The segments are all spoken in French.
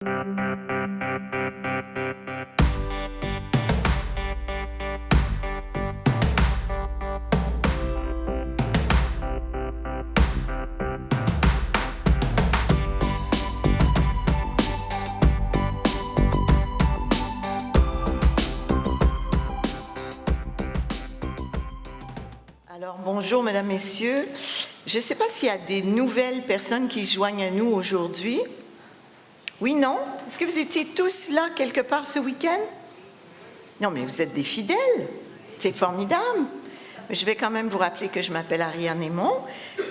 Alors, bonjour, mesdames, messieurs. Je ne sais pas s'il y a des nouvelles personnes qui se joignent à nous aujourd'hui. Oui, non? Est-ce que vous étiez tous là quelque part ce week-end? Non, mais vous êtes des fidèles. C'est formidable. Je vais quand même vous rappeler que je m'appelle Ariane Aymon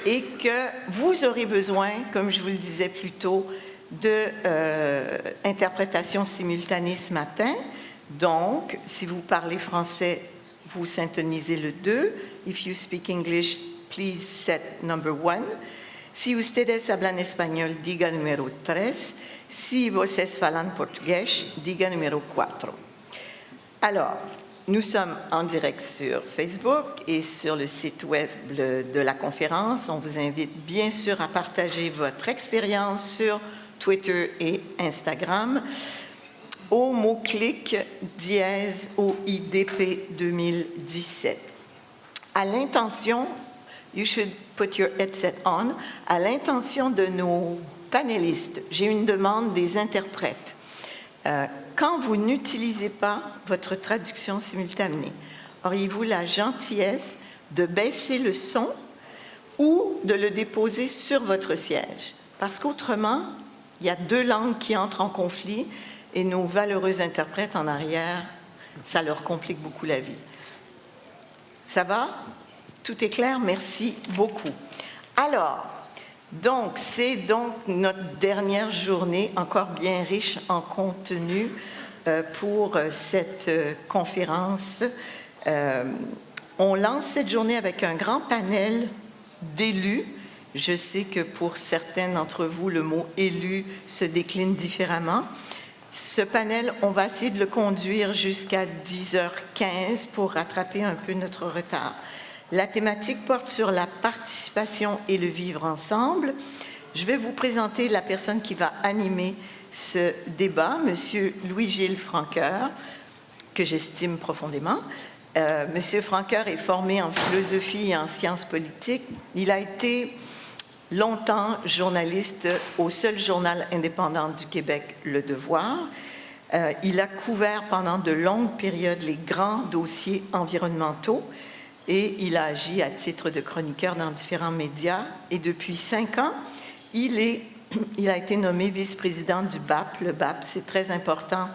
et que vous aurez besoin, comme je vous le disais plus tôt, d'interprétation simultanée ce matin. Donc, si vous parlez français, vous syntonisez le 2. If you speak English, please set number 1. Si ustedes hablan español, diga número 3. Si vocês falam português, diga número 4. Alors, nous sommes en direct sur Facebook et sur le site web de la conférence. On vous invite bien sûr à partager votre expérience sur Twitter et Instagram au mot-clic #OIDP 2017. À l'intention, you should put your headset on, à l'intention de nos panélistes, j'ai une demande des interprètes. Quand vous n'utilisez pas votre traduction simultanée, auriez-vous la gentillesse de baisser le son ou de le déposer sur votre siège? Parce qu'autrement, il y a deux langues qui entrent en conflit et nos valeureux interprètes en arrière, ça leur complique beaucoup la vie. Ça va? Tout est clair? Merci beaucoup. Alors, c'est donc notre dernière journée, encore bien riche en contenu pour cette conférence. On lance cette journée avec un grand panel d'élus. Je sais que pour certains d'entre vous, le mot « élu » se décline différemment. Ce panel, on va essayer de le conduire jusqu'à 10h15 pour rattraper un peu notre retard. La thématique porte sur la participation et le vivre ensemble. Je vais vous présenter la personne qui va animer ce débat, M. Louis-Gilles Francoeur, que j'estime profondément. M. Francoeur est formé en philosophie et en sciences politiques. Il a été longtemps journaliste au seul journal indépendant du Québec, Le Devoir. Il a couvert pendant de longues périodes les grands dossiers environnementaux et il a agi à titre de chroniqueur dans différents médias. Et depuis 5 ans, il a été nommé vice-président du BAP. Le BAP, c'est très important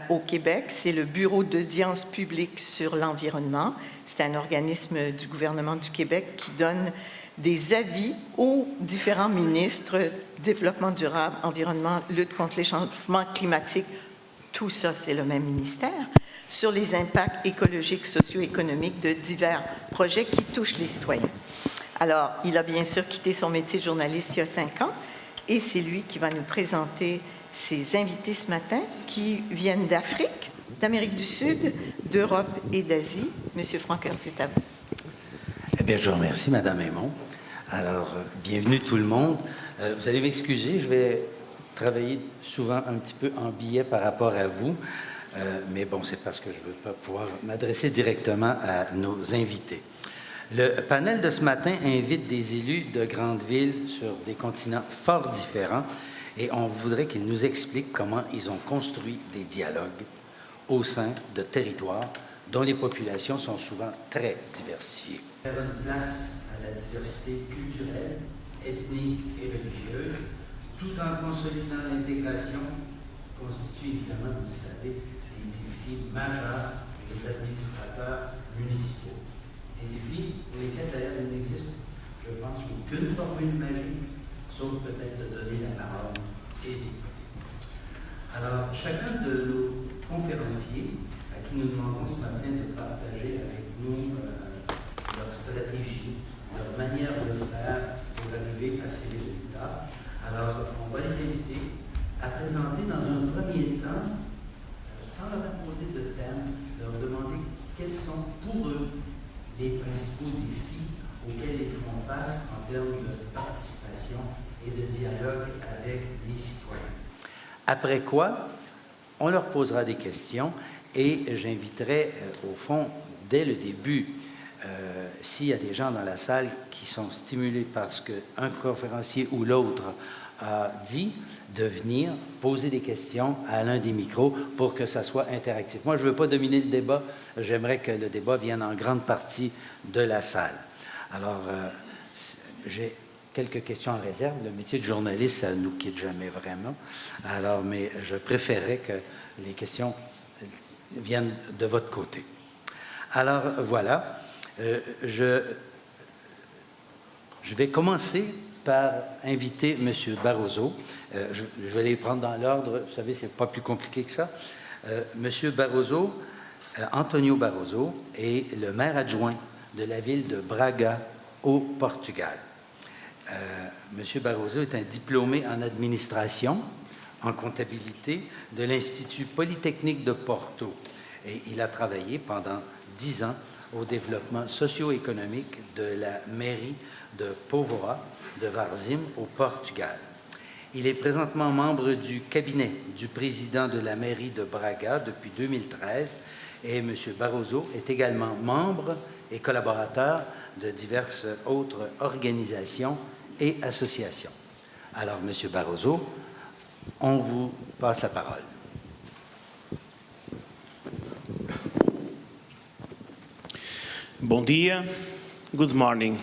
au Québec. C'est le Bureau d'audience publique sur l'environnement. C'est un organisme du gouvernement du Québec qui donne des avis aux différents ministres, développement durable, environnement, lutte contre les changements climatiques, tout ça c'est le même ministère, sur les impacts écologiques, socio-économiques de divers projets qui touchent les citoyens. Alors, il a bien sûr quitté son métier de journaliste il y a 5 ans et c'est lui qui va nous présenter ses invités ce matin qui viennent d'Afrique, d'Amérique du Sud, d'Europe et d'Asie. Monsieur Francoeur, c'est à vous. Eh bien, je vous remercie, Madame Aymon. Alors, bienvenue tout le monde. Vous allez m'excuser, je vais travailler souvent un petit peu en biais par rapport à vous, mais bon, c'est parce que je ne veux pas pouvoir m'adresser directement à nos invités. Le panel de ce matin invite des élus de grandes villes sur des continents fort différents et on voudrait qu'ils nous expliquent comment ils ont construit des dialogues au sein de territoires dont les populations sont souvent très diversifiées. Faire une place à la diversité culturelle, ethnique et religieuse, tout en consolidant l'intégration, constitue évidemment, vous le savez, des défis majeurs pour les administrateurs municipaux. Des défis pour lesquels d'ailleurs il n'existe, je pense, qu'aucune formule magique, sauf peut-être de donner la parole et d'écouter. Alors, chacun de nos conférenciers, à qui nous demandons ce matin de partager avec nous leur stratégie, leur manière de faire pour arriver à ces résultats. Alors, on va les inviter à présenter dans un premier temps, sans leur imposer de thème, leur demander quels sont pour eux les principaux défis auxquels ils font face en termes de participation et de dialogue avec les citoyens. Après quoi, on leur posera des questions et j'inviterai, au fond, dès le début, s'il y a des gens dans la salle qui sont stimulés par ce qu'un conférencier ou l'autre a dit, de venir poser des questions à l'un des micros pour que ça soit interactif. Moi, je ne veux pas dominer le débat. J'aimerais que le débat vienne en grande partie de la salle. Alors, j'ai quelques questions en réserve. Le métier de journaliste, ça ne nous quitte jamais vraiment. Alors, mais je préférerais que les questions viennent de votre côté. Alors, voilà. Je vais commencer par inviter M. Barroso. Je vais les prendre dans l'ordre. Vous savez, ce n'est pas plus compliqué que ça. M. Barroso, Antonio Barroso, est le maire adjoint de la ville de Braga, au Portugal. M. Barroso est un diplômé en administration, en comptabilité de l'Institut Polytechnique de Porto. Et il a travaillé pendant 10 ans au développement socio-économique de la mairie de Póvoa de Varzim au Portugal. Il est présentement membre du cabinet du président de la mairie de Braga depuis 2013 et M. Barroso est également membre et collaborateur de diverses autres organisations et associations. Alors, M. Barroso, on vous passe la parole. Bom dia, good morning.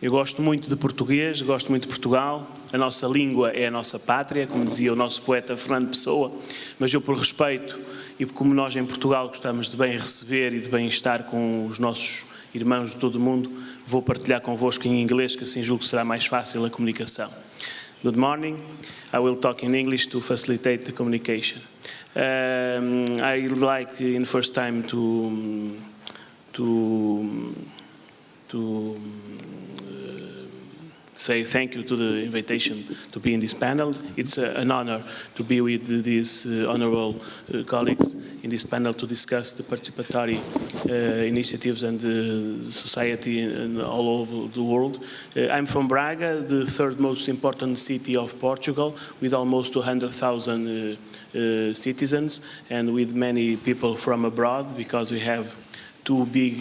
Eu gosto muito de português, gosto muito de Portugal. A nossa língua é a nossa pátria, como dizia o nosso poeta Fernando Pessoa, mas eu, por respeito e como nós em Portugal gostamos de bem receber e de bem estar com os nossos irmãos de todo o mundo, vou partilhar convosco em inglês, que assim julgo que será mais fácil a comunicação. Good morning. I will talk in English to facilitate the communication. I would like, in the first time, to say thank you to the invitation to be in this panel. It's an honor to be with these honorable colleagues in this panel to discuss the participatory initiatives and the society all over the world. I'm from Braga, the third most important city of Portugal, with almost 200,000 citizens and with many people from abroad, because we have two big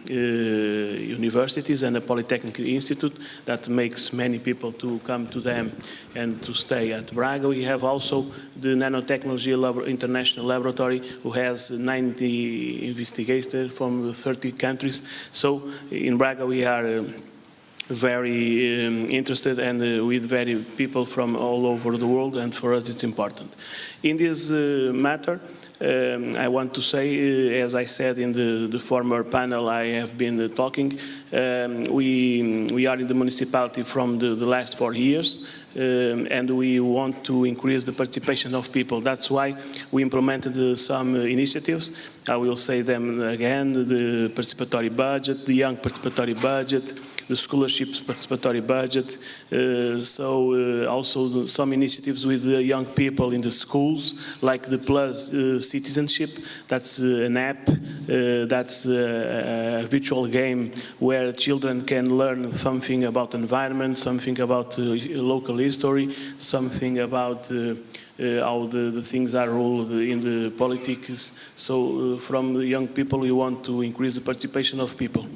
universities and a polytechnic institute that makes many people to come to them and to stay at Braga. We have also the Nanotechnology International Laboratory, who has 90 investigators from 30 countries. So in Braga we are very interested and with very people from all over the world, and for us it's important. In this matter, I want to say, as I said in the former panel I have been talking, we are in the municipality from the last 4 years, and we want to increase the participation of people. That's why we implemented some initiatives. I will say them again: the participatory budget, the young participatory budget, the scholarships participatory budget, also some initiatives with the young people in the schools, like the Plus Citizenship. That's an app, that's a virtual game where children can learn something about environment, something about local history, something about how the things are ruled in the politics. So from the young people we want to increase the participation of people.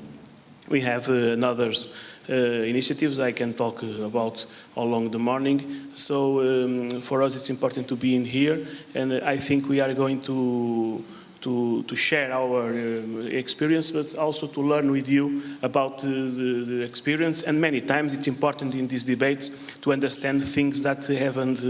We have other initiatives I can talk about all along the morning. So for us it's important to be in here, and I think we are going to share our experience, but also to learn with you about the experience. And many times it's important in these debates to understand things that haven't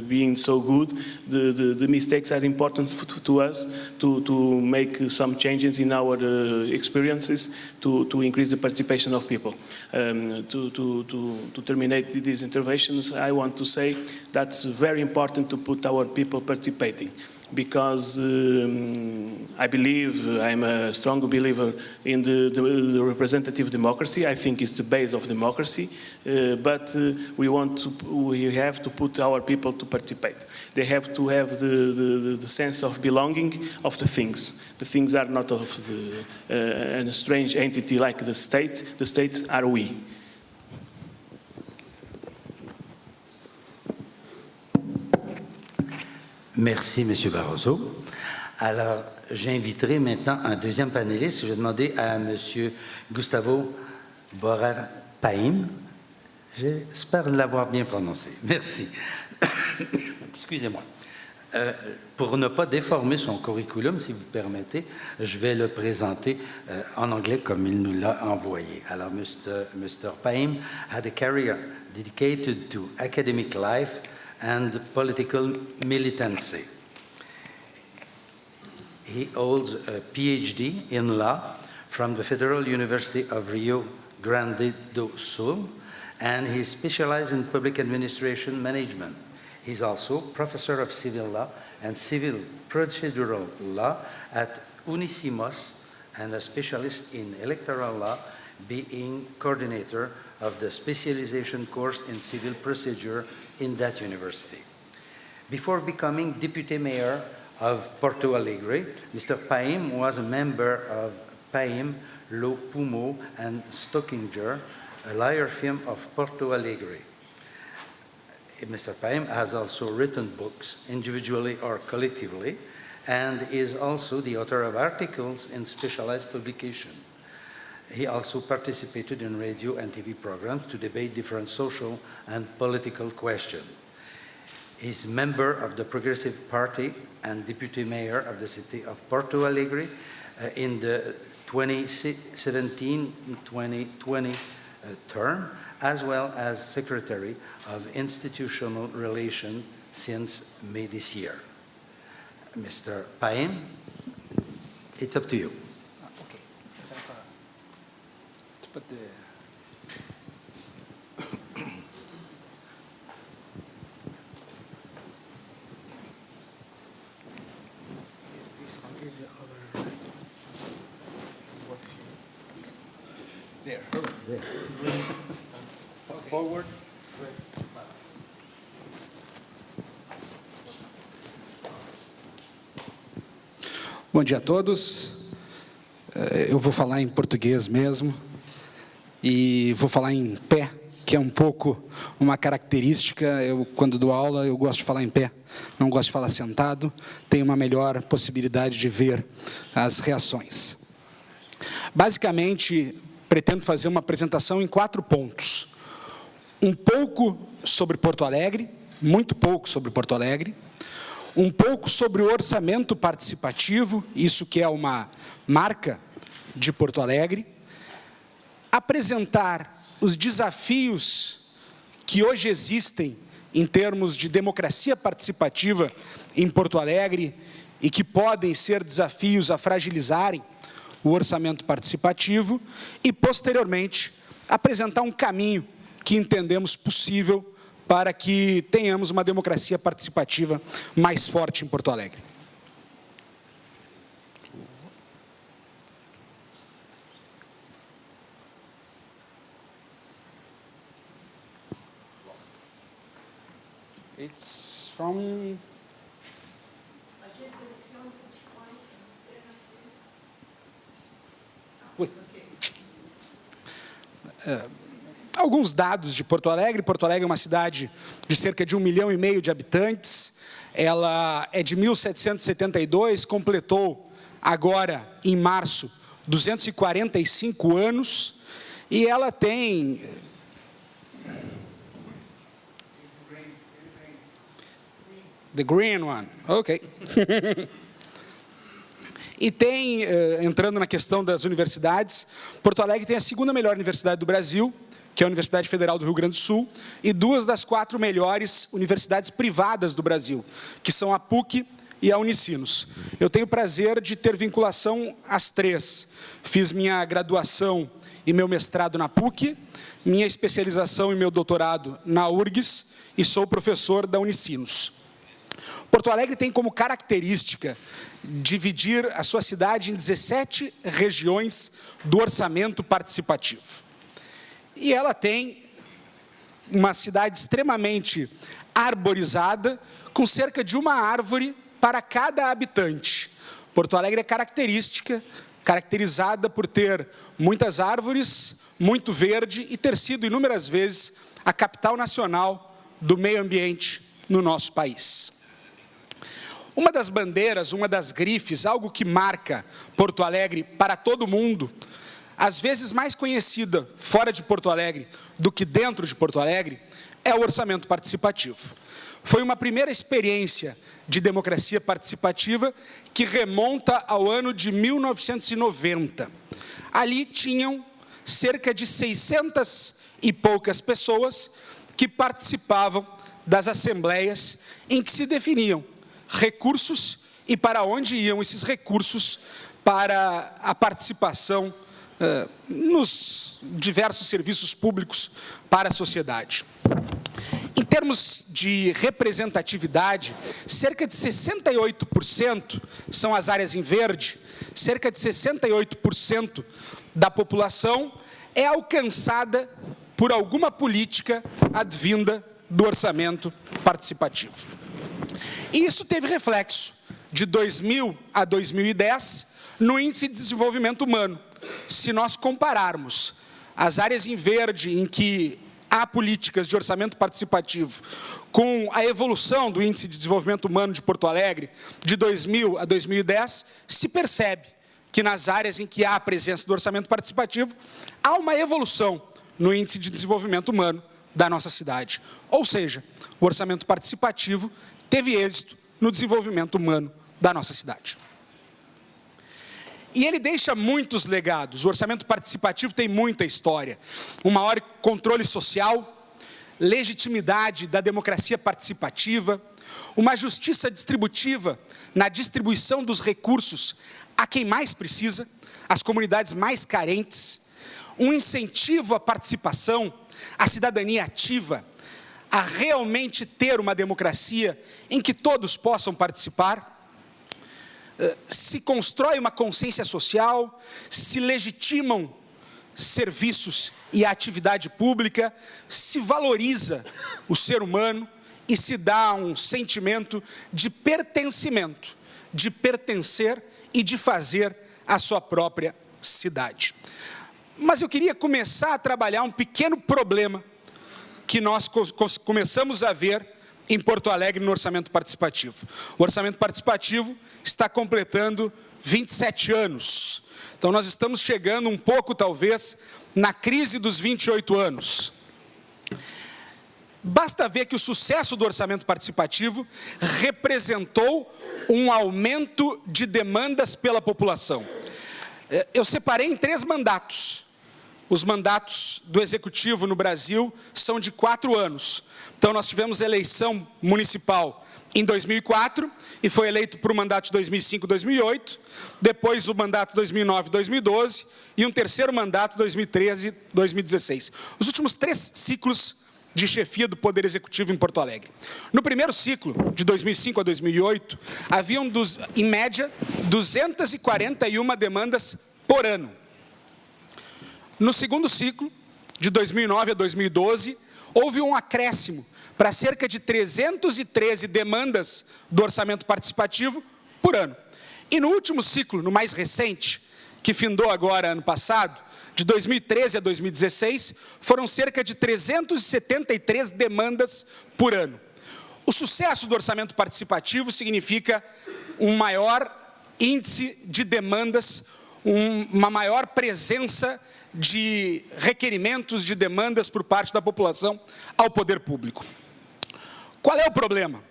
been so good. The mistakes are important to us to make some changes in our experiences to increase the participation of people. To terminate these interventions, I want to say that's very important to put our people participating, because I believe, I'm a strong believer in the representative democracy. I think it's the base of democracy, but we have to put our people to participate. They have to have the sense of belonging of the things. The things are not of a strange entity like the state. The states are we. Merci, M. Barroso. Alors, j'inviterai maintenant un deuxième panéliste. Je vais demander à M. Gustavo Borrell Paim. J'espère l'avoir bien prononcé. Merci. Excusez-moi. Pour ne pas déformer son curriculum, si vous permettez, je vais le présenter en anglais comme il nous l'a envoyé. Alors, Mr. Paim had a career dedicated to academic life and political militancy. He holds a PhD in law from the Federal University of Rio Grande do Sul, and he specialized in public administration management. He's also professor of civil law and civil procedural law at Unisimos and a specialist in electoral law, being coordinator of the specialization course in civil procedure in that university. Before becoming deputy mayor of Porto Alegre, Mr. Paim was a member of Paim, Lo Pumo, and Stockinger, a lawyer firm of Porto Alegre. Mr. Paim has also written books, individually or collectively, and is also the author of articles in specialized publication. He also participated in radio and TV programs to debate different social and political questions. He's member of the Progressive Party and deputy mayor of the city of Porto Alegre in the 2017-2020 term, as well as Secretary of Institutional Relations since May this year. Mr. Paim, it's up to you. Okay. To put the there. Forward. Bom dia a todos. Eu vou falar em português mesmo e vou falar em pé, que é um pouco uma característica. Eu, quando dou aula, eu gosto de falar em pé, não gosto de falar sentado. Tenho uma melhor possibilidade de ver as reações. Basicamente, pretendo fazer uma apresentação em 4 pontos. Um pouco sobre Porto Alegre, muito pouco sobre Porto Alegre, um pouco sobre o orçamento participativo, isso que é uma marca de Porto Alegre, apresentar os desafios que hoje existem em termos de democracia participativa em Porto Alegre e que podem ser desafios a fragilizarem o orçamento participativo e, posteriormente, apresentar um caminho que entendemos possível para que tenhamos uma democracia participativa mais forte em Porto Alegre. It's from... Alguns dados de Porto Alegre. Porto Alegre é uma cidade de cerca de 1,5 milhão de habitantes. Ela é de 1772, completou agora, em março, 245 anos. E ela tem... The green one, ok. E tem, entrando na questão das universidades, Porto Alegre tem a 2ª melhor universidade do Brasil, que é a Universidade Federal do Rio Grande do Sul, e 2 das 4 melhores universidades privadas do Brasil, que são a PUC e a Unicinos. Eu tenho o prazer de ter vinculação às 3. Fiz minha graduação e meu mestrado na PUC, minha especialização e meu doutorado na URGS, e sou professor da Unicinos. Porto Alegre tem como característica dividir a sua cidade em 17 regiões do orçamento participativo. E ela tem uma cidade extremamente arborizada, com cerca de 1 árvore para cada habitante. Porto Alegre é caracterizada por ter muitas árvores, muito verde e ter sido inúmeras vezes a capital nacional do meio ambiente no nosso país. Uma das bandeiras, uma das grifes, algo que marca Porto Alegre para todo mundo, às vezes mais conhecida fora de Porto Alegre do que dentro de Porto Alegre, é o orçamento participativo. Foi uma primeira experiência de democracia participativa que remonta ao ano de 1990. Ali tinham cerca de 600 e poucas pessoas que participavam das assembleias em que se definiam recursos e para onde iam esses recursos para a participação nos diversos serviços públicos para a sociedade. Em termos de representatividade, cerca de 68% são as áreas em verde, cerca de 68% da população é alcançada por alguma política advinda do orçamento participativo. E isso teve reflexo de 2000 a 2010 no Índice de Desenvolvimento Humano. Se nós compararmos as áreas em verde em que há políticas de orçamento participativo com a evolução do Índice de Desenvolvimento Humano de Porto Alegre de 2000 a 2010, se percebe que nas áreas em que há a presença do orçamento participativo, há uma evolução no Índice de Desenvolvimento Humano da nossa cidade. Ou seja, o orçamento participativo teve êxito no desenvolvimento humano da nossa cidade. E ele deixa muitos legados. O orçamento participativo tem muita história. Um maior controle social, legitimidade da democracia participativa, uma justiça distributiva na distribuição dos recursos a quem mais precisa, as comunidades mais carentes, um incentivo à participação, à cidadania ativa, a realmente ter uma democracia em que todos possam participar. Se constrói uma consciência social, se legitimam serviços e a atividade pública, se valoriza o ser humano e se dá um sentimento de pertencimento, de pertencer e de fazer a sua própria cidade. Mas eu queria começar a trabalhar um pequeno problema que nós começamos a ver em Porto Alegre no orçamento participativo. O orçamento participativo está completando 27 anos. Então, nós estamos chegando um pouco, talvez, na crise dos 28 anos. Basta ver que o sucesso do orçamento participativo representou um aumento de demandas pela população. Eu separei em 3 mandatos. Os mandatos do Executivo no Brasil são de 4 anos. Então, nós tivemos eleição municipal em 2004, e foi eleito para o mandato de 2005 e 2008, depois o mandato 2009 e 2012, e um terceiro mandato 2013 e 2016. Os últimos 3 ciclos de chefia do Poder Executivo em Porto Alegre. No primeiro ciclo, de 2005 a 2008, haviam, em média, 241 demandas por ano. No segundo ciclo, de 2009 a 2012, houve um acréscimo para cerca de 313 demandas do orçamento participativo por ano. E no último ciclo, no mais recente, que findou agora ano passado, de 2013 a 2016, foram cerca de 373 demandas por ano. O sucesso do orçamento participativo significa um maior índice de demandas, uma maior presença de requerimentos, de demandas por parte da população ao poder público. Qual é o problema?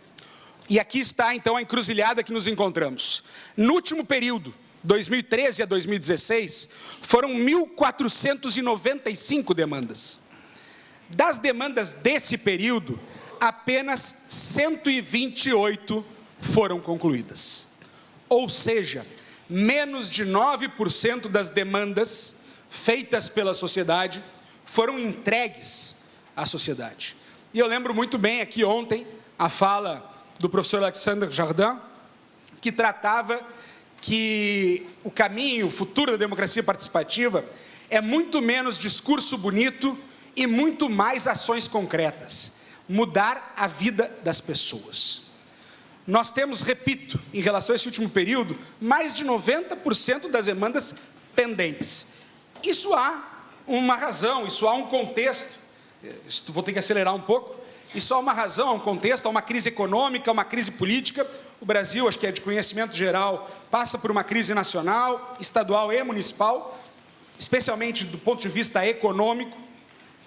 E aqui está, então, a encruzilhada que nos encontramos. No último período, 2013 a 2016, foram 1.495 demandas. Das demandas desse período, apenas 128 foram concluídas. Ou seja, menos de 9% das demandas feitas pela sociedade foram entregues à sociedade. E eu lembro muito bem aqui ontem a fala do professor Alexandre Jardin, que tratava que o caminho, o futuro da democracia participativa é muito menos discurso bonito e muito mais ações concretas. Mudar a vida das pessoas. Nós temos, repito, em relação a esse último período, mais de 90% das demandas pendentes. Isso há uma razão, isso há um contexto. Vou ter que acelerar um pouco. Isso há uma razão, há um contexto, há uma crise econômica, há uma crise política. O Brasil, acho que é de conhecimento geral, passa por uma crise nacional, estadual e municipal, especialmente do ponto de vista econômico,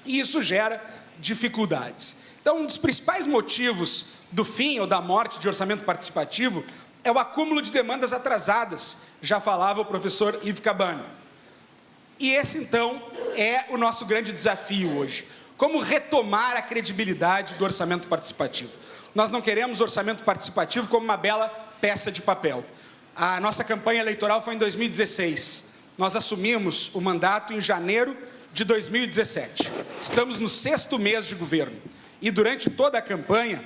e isso gera dificuldades. Então, um dos principais motivos do fim ou da morte de orçamento participativo é o acúmulo de demandas atrasadas, já falava o professor Yves Cabane. E esse, então, é o nosso grande desafio hoje. Como retomar a credibilidade do orçamento participativo? Nós não queremos orçamento participativo como uma bela peça de papel. A nossa campanha eleitoral foi em 2016. Nós assumimos o mandato em janeiro de 2017. Estamos no 6º mês de governo. E durante toda a campanha,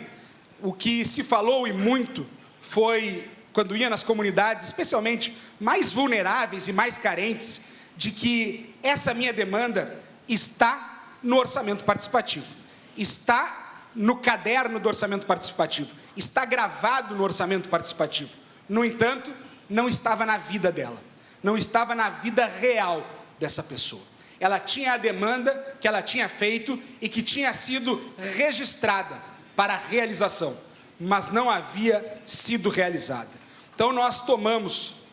o que se falou e muito foi, quando ia nas comunidades, especialmente mais vulneráveis e mais carentes, de que essa minha demanda está no orçamento participativo. Está no caderno do orçamento participativo, está gravado no orçamento participativo. No entanto, não estava na vida dela, não estava na vida real dessa pessoa. Ela tinha a demanda que ela tinha feito e que tinha sido registrada para realização, mas não havia sido realizada. Então nós tomamos,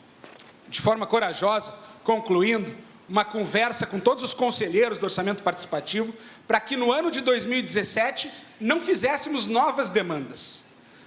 de forma corajosa, concluindo, uma conversa com todos os conselheiros do orçamento participativo, para que no ano de 2017 não fizéssemos novas demandas,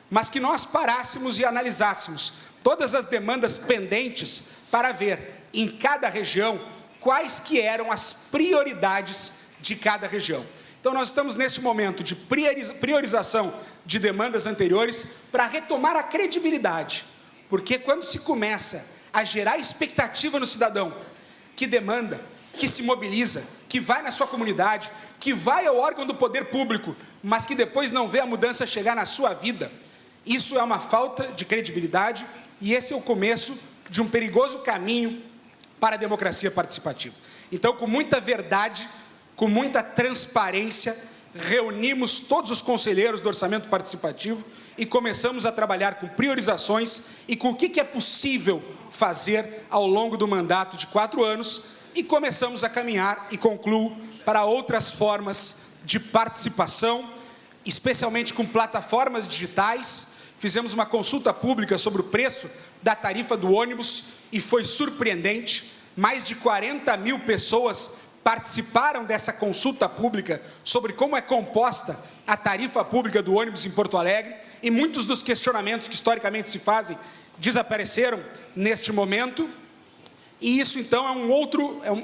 mas que nós parássemos e analisássemos todas as demandas pendentes para ver, em cada região, quais que eram as prioridades de cada região. Então nós estamos neste momento de priorização de demandas anteriores para retomar a credibilidade, porque quando se começa a gerar expectativa no cidadão, que demanda, que se mobiliza, que vai na sua comunidade, que vai ao órgão do poder público, mas que depois não vê a mudança chegar na sua vida, isso é uma falta de credibilidade e esse é o começo de um perigoso caminho para a democracia participativa. Então, com muita verdade, com muita transparência, reunimos todos os conselheiros do orçamento participativo e começamos a trabalhar com priorizações e com o que é possível fazer ao longo do mandato de 4 anos e começamos a caminhar, e concluo, para outras formas de participação, especialmente com plataformas digitais. Fizemos uma consulta pública sobre o preço da tarifa do ônibus e foi surpreendente, mais de 40 mil pessoas participaram dessa consulta pública sobre como é composta a tarifa pública do ônibus em Porto Alegre, e muitos dos questionamentos que historicamente se fazem desapareceram neste momento, e isso então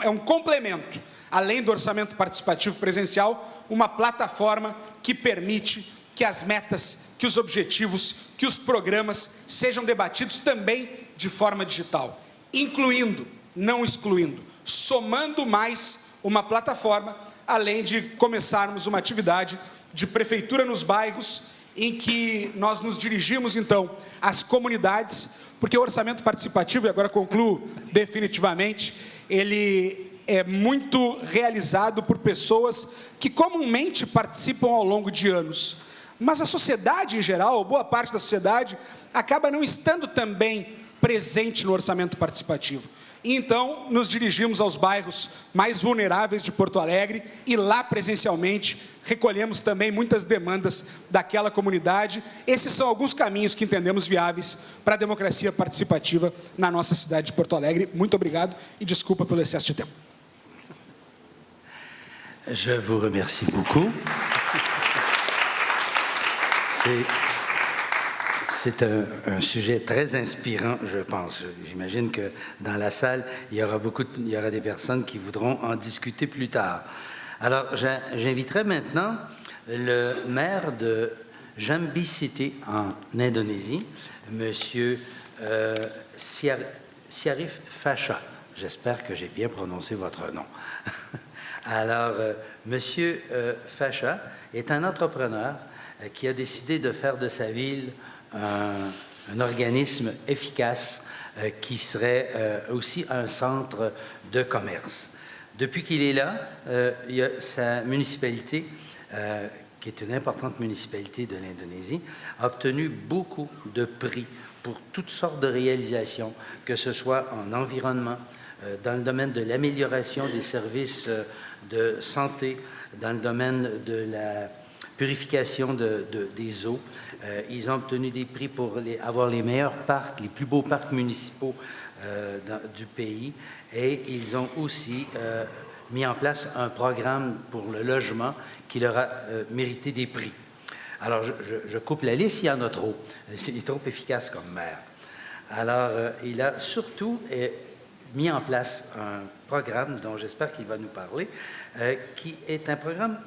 é um complemento, além do orçamento participativo presencial, uma plataforma que permite que as metas, que os objetivos, que os programas sejam debatidos também de forma digital, incluindo, não excluindo, somando mais uma plataforma, além de começarmos uma atividade de prefeitura nos bairros, em que nós nos dirigimos, então, às comunidades, porque o orçamento participativo, e agora concluo definitivamente, ele é muito realizado por pessoas que comumente participam ao longo de anos, mas a sociedade em geral, boa parte da sociedade, acaba não estando também presente no orçamento participativo. E então nos dirigimos aos bairros mais vulneráveis de Porto Alegre e lá presencialmente recolhemos também muitas demandas daquela comunidade. Esses são alguns caminhos que entendemos viáveis para a democracia participativa na nossa cidade de Porto Alegre. Muito obrigado e desculpa pelo excesso de tempo. Je vous remercie beaucoup. C'est un sujet très inspirant, je pense. J'imagine que dans la salle, il y aura des personnes qui voudront en discuter plus tard. Alors, j'inviterai maintenant le maire de Jambi City, en Indonésie, Monsieur Syarif Fasha. J'espère que j'ai bien prononcé votre nom. Alors, Monsieur Fasha est un entrepreneur qui a décidé de faire de sa ville un organisme efficace qui serait aussi un centre de commerce. Depuis qu'il est là, il y a sa municipalité, qui est une importante municipalité de l'Indonésie, a obtenu beaucoup de prix pour toutes sortes de réalisations, que ce soit en environnement, dans le domaine de l'amélioration des services de santé, dans le domaine de la purification des eaux. Ils ont obtenu des prix pour avoir les meilleurs parcs, les plus beaux parcs municipaux du pays. Et ils ont aussi mis en place un programme pour le logement qui leur a mérité des prix. Alors, je coupe la liste, il y en a trop. Il est trop efficace comme maire. Alors, il a surtout mis en place un programme dont j'espère qu'il va nous parler, qui est un programme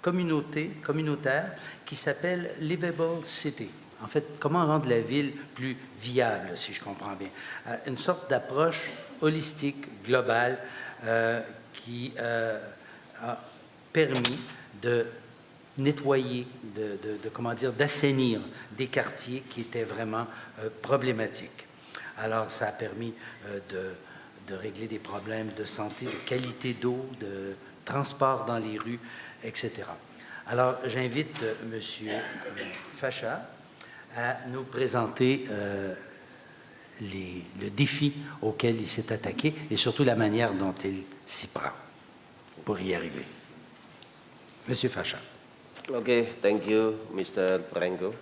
communautaire qui s'appelle Livable City. En fait, comment rendre la ville plus viable, si je comprends bien. Une sorte d'approche holistique, globale, qui a permis de nettoyer, d'assainir des quartiers qui étaient vraiment problématiques. Alors, ça a permis de régler des problèmes de santé, de qualité d'eau, de transport dans les rues, etc. Alors, j'invite M. Facha à nous présenter le défi auquel il s'est attaqué et surtout la manière dont il s'y prend pour y arriver. Monsieur Facha. Okay, thank you, Mr. Franco.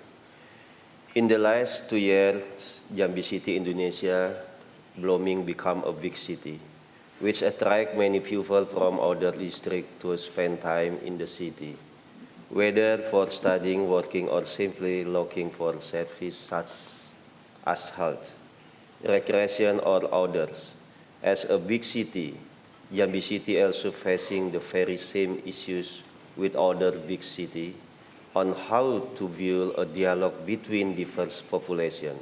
In the last 2 years, Jambi City, Indonesia, blooming become a big city, which attract many people from other districts to spend time in the city, whether for studying, working, or simply looking for services such as health, recreation, or others. As a big city, Jambi City also facing the very same issues with other big cities on how to build a dialogue between diverse population.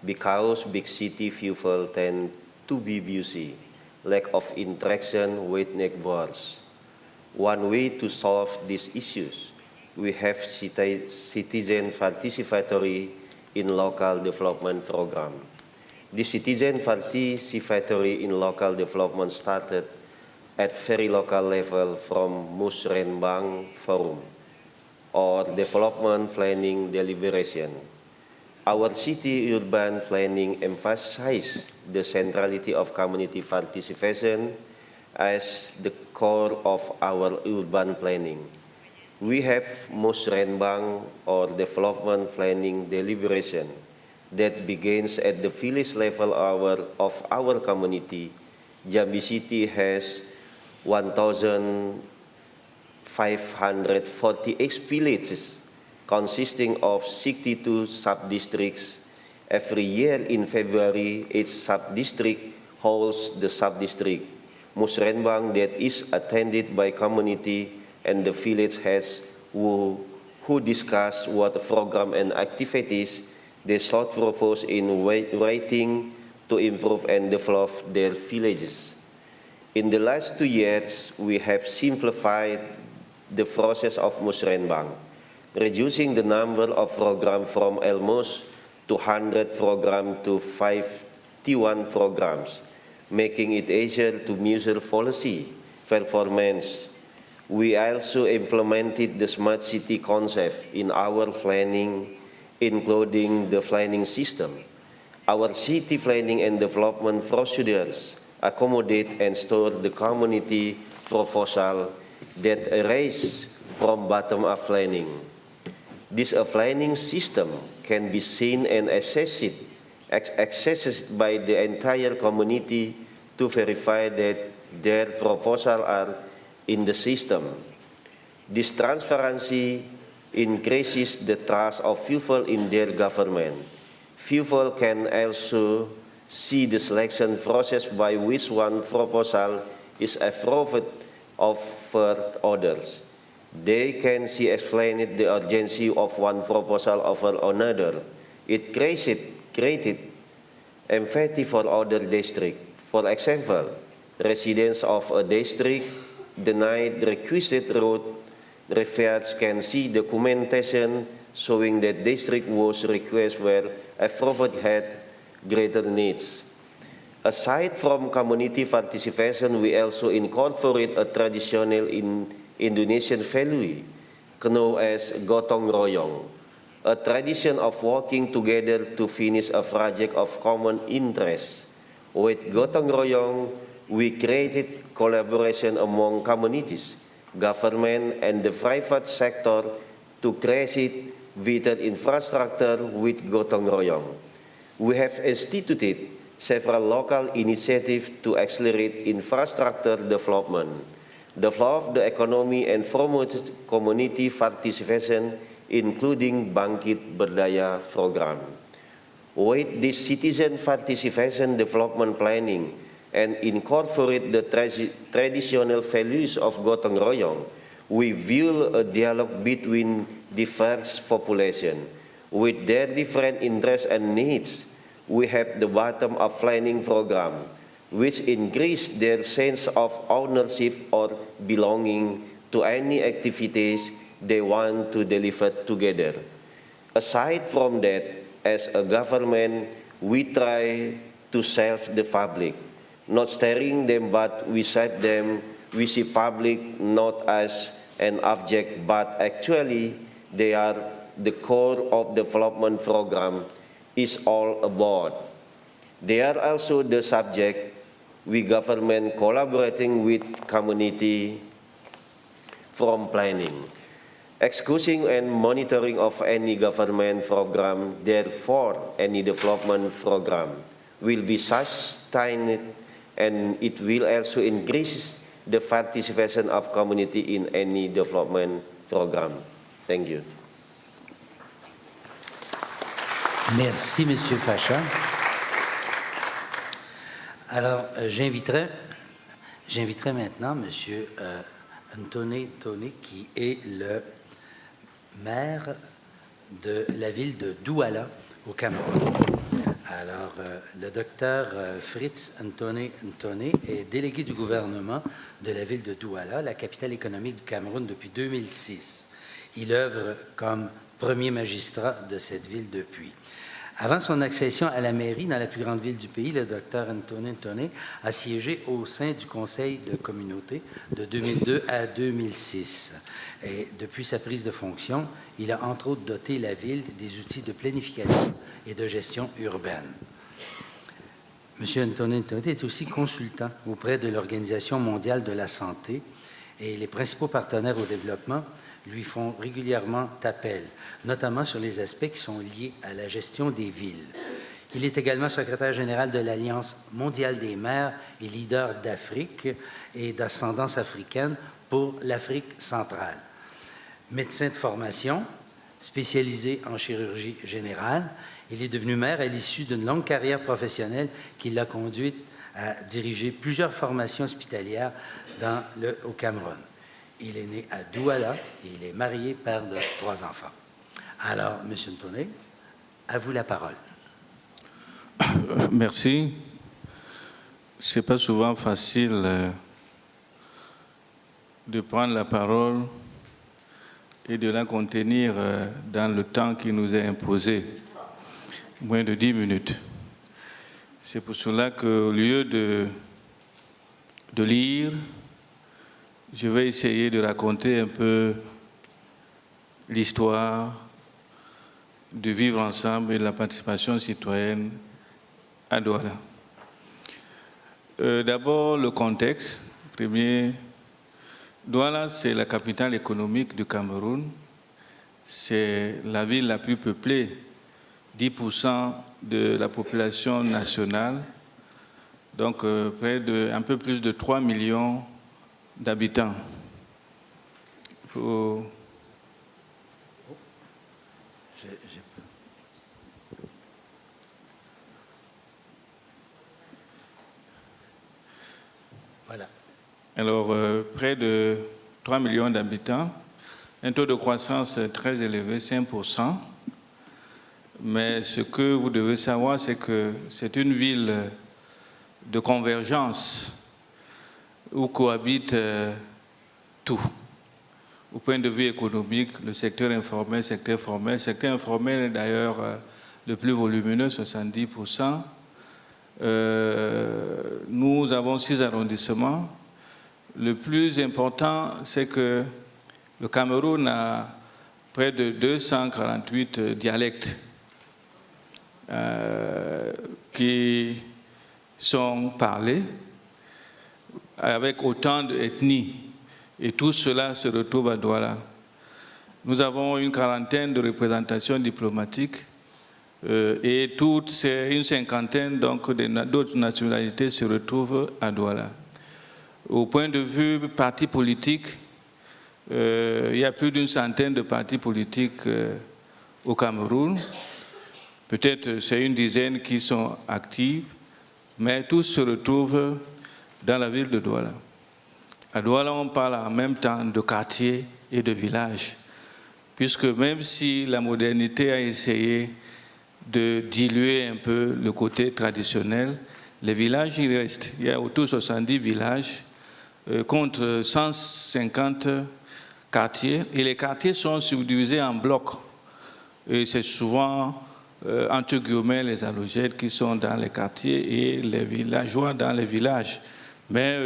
Because big city people tend to be busy, lack of interaction with neighbors. One way to solve these issues, we have citizen participatory in local development program. The citizen participatory in local development started at very local level from Musrembang Forum or Development Planning Deliberation. Our city urban planning emphasizes the centrality of community participation as the core of our urban planning. We have Musrembang or Development Planning Deliberation that begins at the village level of our community. Jambi City has 1,548 villages consisting of 62 sub-districts. Every year in February, each sub-district holds the sub-district Musrembang that is attended by community and the village heads who discuss what program and activities they should propose in writing to improve and develop their villages. In the last 2 years, we have simplified the process of Musrembang, reducing the number of programs from almost 200 programs to 51 programs, making it easier to measure policy performance. We also implemented the smart city concept in our planning, including the planning system. Our city planning and development procedures accommodate and store the community proposal that arise from bottom-up planning. This planning system can be seen and accessed by the entire community to verify that their proposals are in the system. This transparency increases the trust of people in their government. People can also see the selection process by which one proposal is approved over others. They can see explained the urgency of one proposal over another. It created empathy for other districts. For example, residents of a district denied requested road repairs can see documentation showing that district whose requests were approved had greater needs. Aside from community participation, we also incorporate a traditional Indonesian value known as gotong royong, a tradition of working together to finish a project of common interest. With gotong royong, we created collaboration among communities, government, and the private sector to create vital infrastructure with Gotong Royong. We have instituted several local initiatives to accelerate infrastructure development, develop the economy and promote community participation, including Bangkit Berdaya program. With this citizen participation development planning and incorporate the traditional values of Gotong Royong, we view a dialogue between diverse populations. With their different interests and needs, we have the bottom-up planning program, which increase their sense of ownership or belonging to any activities they want to deliver together. Aside from that, as a government, we try to serve the public, not steering them, but we serve them. We see public not as an object, but actually they are the core of development program is all about. They are also the subject. We government collaborating with community from planning, executing and monitoring of any government program. Therefore, any development program will be sustained and it will also increase the participation of community in any development program. Thank you. Merci, Monsieur Facha. Alors, j'inviterai maintenant Monsieur Ntone Ntone, qui est le maire de la ville de Douala, au Cameroun. Alors, le docteur Fritz Ntone Ntone est délégué du gouvernement de la ville de Douala, la capitale économique du Cameroun, depuis 2006. Il œuvre comme premier magistrat de cette ville depuis. Avant son accession à la mairie dans la plus grande ville du pays, le docteur Ntone Ntone a siégé au sein du conseil de communauté de 2002 à 2006. Et depuis sa prise de fonction, il a entre autres doté la ville des outils de planification et de gestion urbaine. M. Ntone Ntone est aussi consultant auprès de l'Organisation mondiale de la santé et les principaux partenaires au développement lui font régulièrement appel, notamment sur les aspects qui sont liés à la gestion des villes. Il est également secrétaire général de l'Alliance mondiale des maires et leaders d'Afrique et d'ascendance africaine pour l'Afrique centrale. Médecin de formation, spécialisé en chirurgie générale, il est devenu maire à l'issue d'une longue carrière professionnelle qui l'a conduit à diriger plusieurs formations hospitalières au Cameroun. Il est né à Douala et il est marié, père de 3 enfants. Alors, M. Ntone, à vous la parole. Merci. Ce n'est pas souvent facile de prendre la parole et de la contenir dans le temps qui nous est imposé, moins de 10 minutes. C'est pour cela qu'au lieu de lire, je vais essayer de raconter un peu l'histoire de vivre ensemble et de la participation citoyenne à Douala. D'abord, le contexte. Premier, Douala, c'est la capitale économique du Cameroun. C'est la ville la plus peuplée, 10% de la population nationale, donc un peu plus de 3 millions d'habitants. Voilà. Alors, près de 3 millions d'habitants, un taux de croissance très élevé, 5%. Mais ce que vous devez savoir, c'est que c'est une ville de convergence où cohabite tout. Au point de vue économique, le secteur informel, secteur formel. Secteur informel est d'ailleurs le plus volumineux, 70%. Nous avons 6 arrondissements. Le plus important, c'est que le Cameroun a près de 248 dialectes qui sont parlés avec autant d'ethnies. Et tout cela se retrouve à Douala. Nous avons une quarantaine de représentations diplomatiques et une cinquantaine d'autres nationalités se retrouvent à Douala. Au point de vue partis politiques, il y a plus d'une centaine de partis politiques au Cameroun. Peut-être c'est une dizaine qui sont actifs, mais tous se retrouvent dans la ville de Douala. À Douala, on parle en même temps de quartier et de village, puisque même si la modernité a essayé de diluer un peu le côté traditionnel, les villages, il reste. Il y a autour de 70 villages contre 150 quartiers, et les quartiers sont subdivisés en blocs. Et c'est souvent, entre guillemets, les allogètes qui sont dans les quartiers et les villageois dans les villages. Mais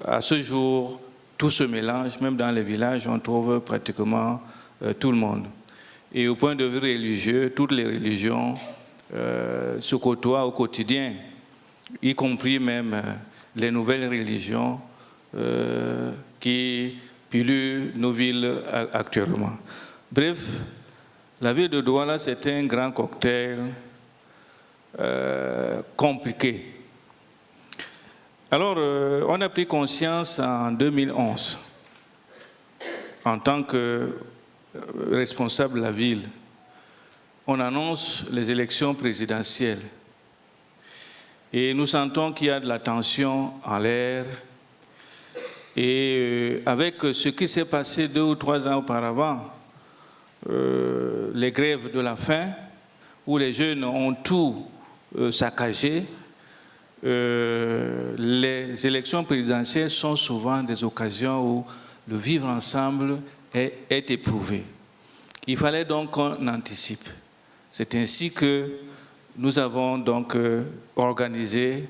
à ce jour, tout se mélange, même dans les villages, on trouve pratiquement tout le monde. Et au point de vue religieux, toutes les religions se côtoient au quotidien, y compris même les nouvelles religions qui polluent nos villes actuellement. Bref, la ville de Douala, c'est un grand cocktail compliqué. Alors, on a pris conscience en 2011, en tant que responsable de la ville, on annonce les élections présidentielles. Et nous sentons qu'il y a de la tension en l'air. Et avec ce qui s'est passé 2 ou 3 ans auparavant, les grèves de la faim, où les jeunes ont tout saccagé, les élections présidentielles sont souvent des occasions où le vivre ensemble est éprouvé. Il fallait donc qu'on anticipe. C'est ainsi que nous avons donc organisé,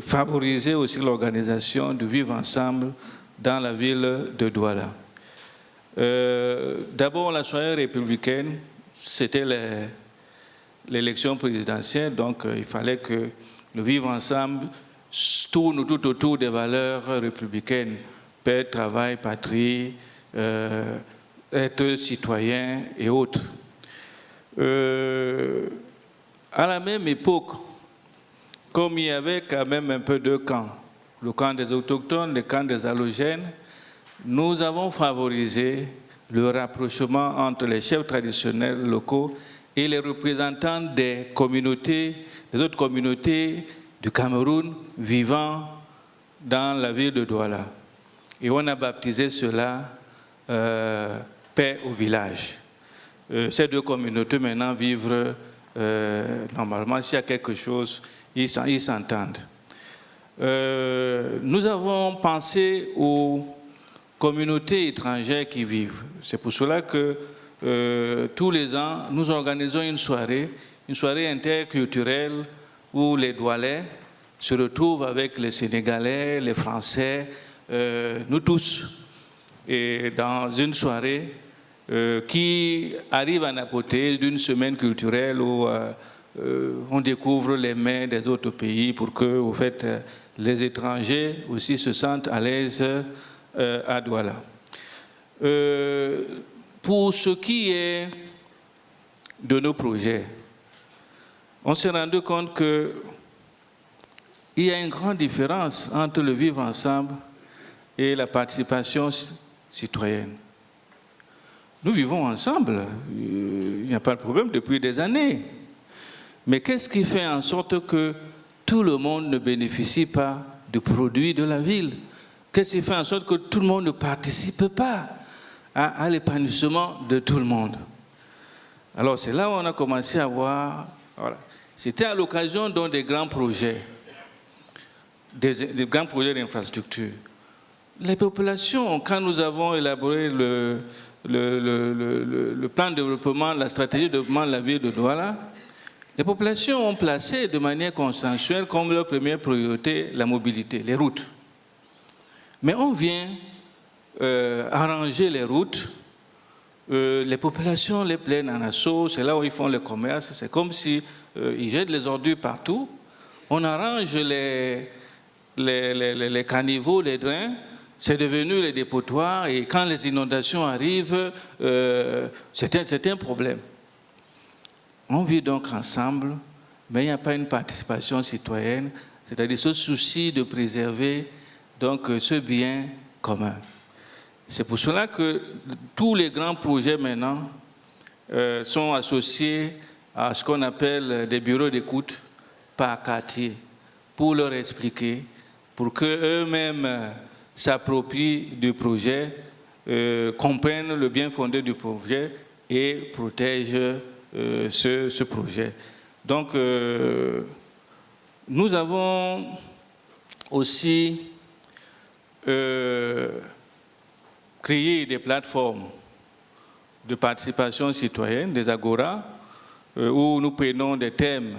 favorisé aussi l'organisation du vivre ensemble dans la ville de Douala. D'abord, la soirée républicaine, c'était l'élection présidentielle, donc il fallait que le vivre ensemble tourne tout autour des valeurs républicaines, paix, travail, patrie, être citoyen et autres. À la même époque, comme il y avait quand même un peu 2 camps, le camp des autochtones, le camp des allogènes, nous avons favorisé le rapprochement entre les chefs traditionnels locaux et les représentants des communautés, des autres communautés du Cameroun vivant dans la ville de Douala. Et on a baptisé cela paix au village. Ces 2 communautés maintenant vivent normalement, s'il y a quelque chose, ils s'entendent. Nous avons pensé aux communautés étrangères qui vivent. C'est pour cela que tous les ans, nous organisons une soirée interculturelle où les Doualais se retrouvent avec les Sénégalais, les Français, nous tous, et dans une soirée qui arrive en apothéose d'une semaine culturelle où on découvre les mets des autres pays pour que, au fait, les étrangers aussi se sentent à l'aise à Douala. Pour ce qui est de nos projets, on s'est rendu compte qu'il y a une grande différence entre le vivre ensemble et la participation citoyenne. Nous vivons ensemble, il n'y a pas de problème depuis des années. Mais qu'est-ce qui fait en sorte que tout le monde ne bénéficie pas du produit de la ville? Qu'est-ce qui fait en sorte que tout le monde ne participe pas à l'épanouissement de tout le monde? Alors c'est là où on a commencé à voir, voilà. C'était à l'occasion des grands projets, des grands projets d'infrastructure. Les populations, quand nous avons élaboré le plan de développement, la stratégie de développement de la ville de Douala, les populations ont placé de manière consensuelle comme leur première priorité la mobilité, les routes. Mais on vient arranger les routes, les populations les prennent en assaut, c'est là où ils font le commerce, c'est comme si ils jettent les ordures partout. On arrange les caniveaux, les drains, c'est devenu les dépotoirs et quand les inondations arrivent, c'est un problème. On vit donc ensemble, mais il n'y a pas une participation citoyenne, c'est-à-dire ce souci de préserver donc ce bien commun. C'est pour cela que tous les grands projets maintenant sont associés à ce qu'on appelle des bureaux d'écoute par quartier, pour leur expliquer, pour qu'eux-mêmes s'approprient du projet, comprennent le bien fondé du projet et protègent ce projet. Donc, nous avons aussi créé des plateformes de participation citoyenne, des agoras, où nous prenons des thèmes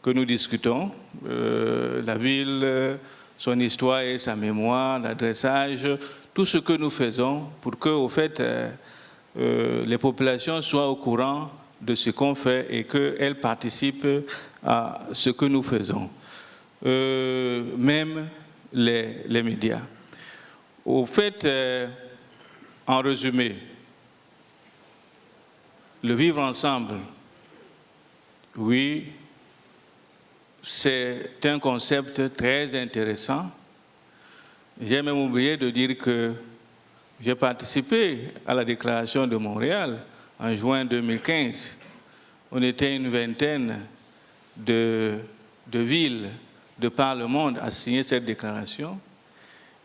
que nous discutons, la ville, son histoire et sa mémoire, l'adressage, tout ce que nous faisons pour que, au fait, les populations soient au courant de ce qu'on fait et qu'elles participent à ce que nous faisons. Même les médias. Au fait, en résumé, le vivre ensemble, oui, c'est un concept très intéressant. J'ai même oublié de dire que j'ai participé à la déclaration de Montréal en juin 2015. On était une vingtaine de villes de par le monde à signer cette déclaration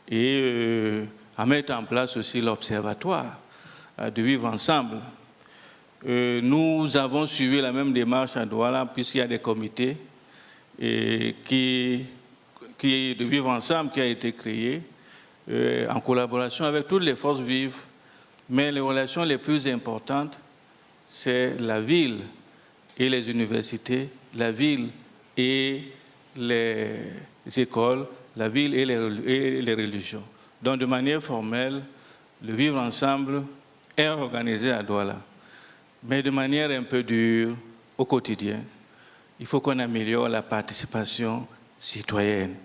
et à mettre en place aussi l'observatoire de vivre ensemble. Nous avons suivi la même démarche à Douala puisqu'il y a des comités qui de vivre ensemble qui a été créé en collaboration avec toutes les forces vives. Mais les relations les plus importantes, c'est la ville et les universités, la ville et les écoles, la ville et les religions. Donc, de manière formelle, le vivre ensemble est organisé à Douala, mais de manière un peu dure au quotidien. Il faut qu'on améliore la participation citoyenne,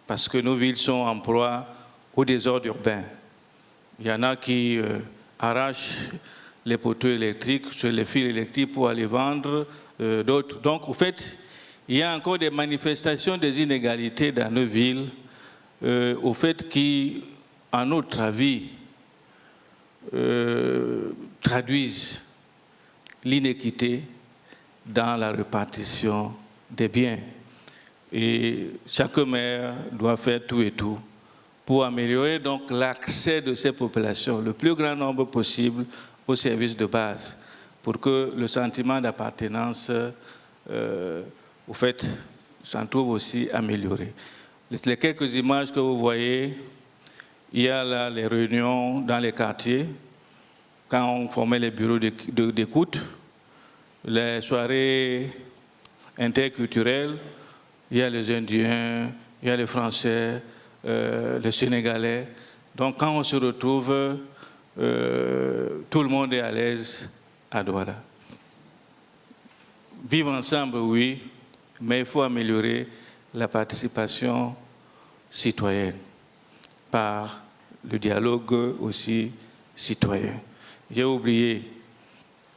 parce que nos villes sont en proie au désordre urbain. Il y en a qui arrachent les poteaux électriques sur les fils électriques pour aller vendre, d'autres. Donc, au fait, il y a encore des manifestations des inégalités dans nos villes, au fait qui, à notre avis, traduisent l'inéquité dans la répartition des biens. Et chaque maire doit faire tout et tout pour améliorer donc l'accès de ces populations, le plus grand nombre possible, aux services de base, pour que le sentiment d'appartenance, au fait, s'en trouve aussi amélioré. Les quelques images que vous voyez, il y a là les réunions dans les quartiers, quand on formait les bureaux d'écoute, les soirées interculturelles, il y a les Indiens, il y a les Français, les Sénégalais. Donc quand on se retrouve, tout le monde est à l'aise à Douala. Vivre ensemble, oui, mais il faut améliorer la participation citoyenne par le dialogue aussi citoyen. J'ai oublié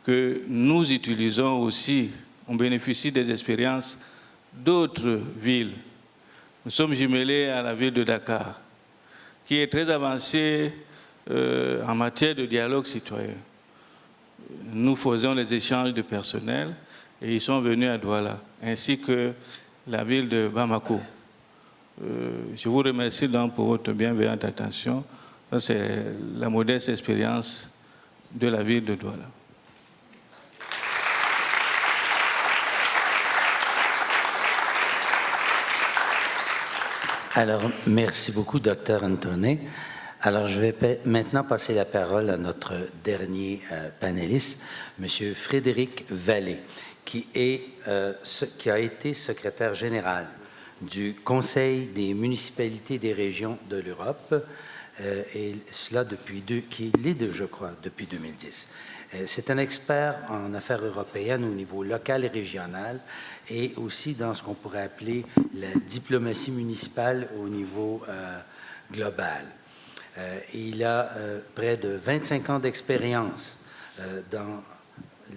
que nous utilisons aussi, on bénéficie des expériences d'autres villes. Nous sommes jumelés à la ville de Dakar, qui est très avancée en matière de dialogue citoyen. Nous faisons les échanges de personnel et ils sont venus à Douala, ainsi que la ville de Bamako. Je vous remercie donc pour votre bienveillante attention. Ça, c'est la modeste expérience de la ville de Douala. Alors, merci beaucoup, Dr. Antonet. Alors, je vais maintenant passer la parole à notre dernier panéliste, M. Frédéric Vallée, qui a été secrétaire général du Conseil des municipalités des régions de l'Europe, et cela qui l'est, je crois, depuis 2010. C'est un expert en affaires européennes au niveau local et régional, et aussi dans ce qu'on pourrait appeler la diplomatie municipale au niveau global. Il a près de 25 ans d'expérience dans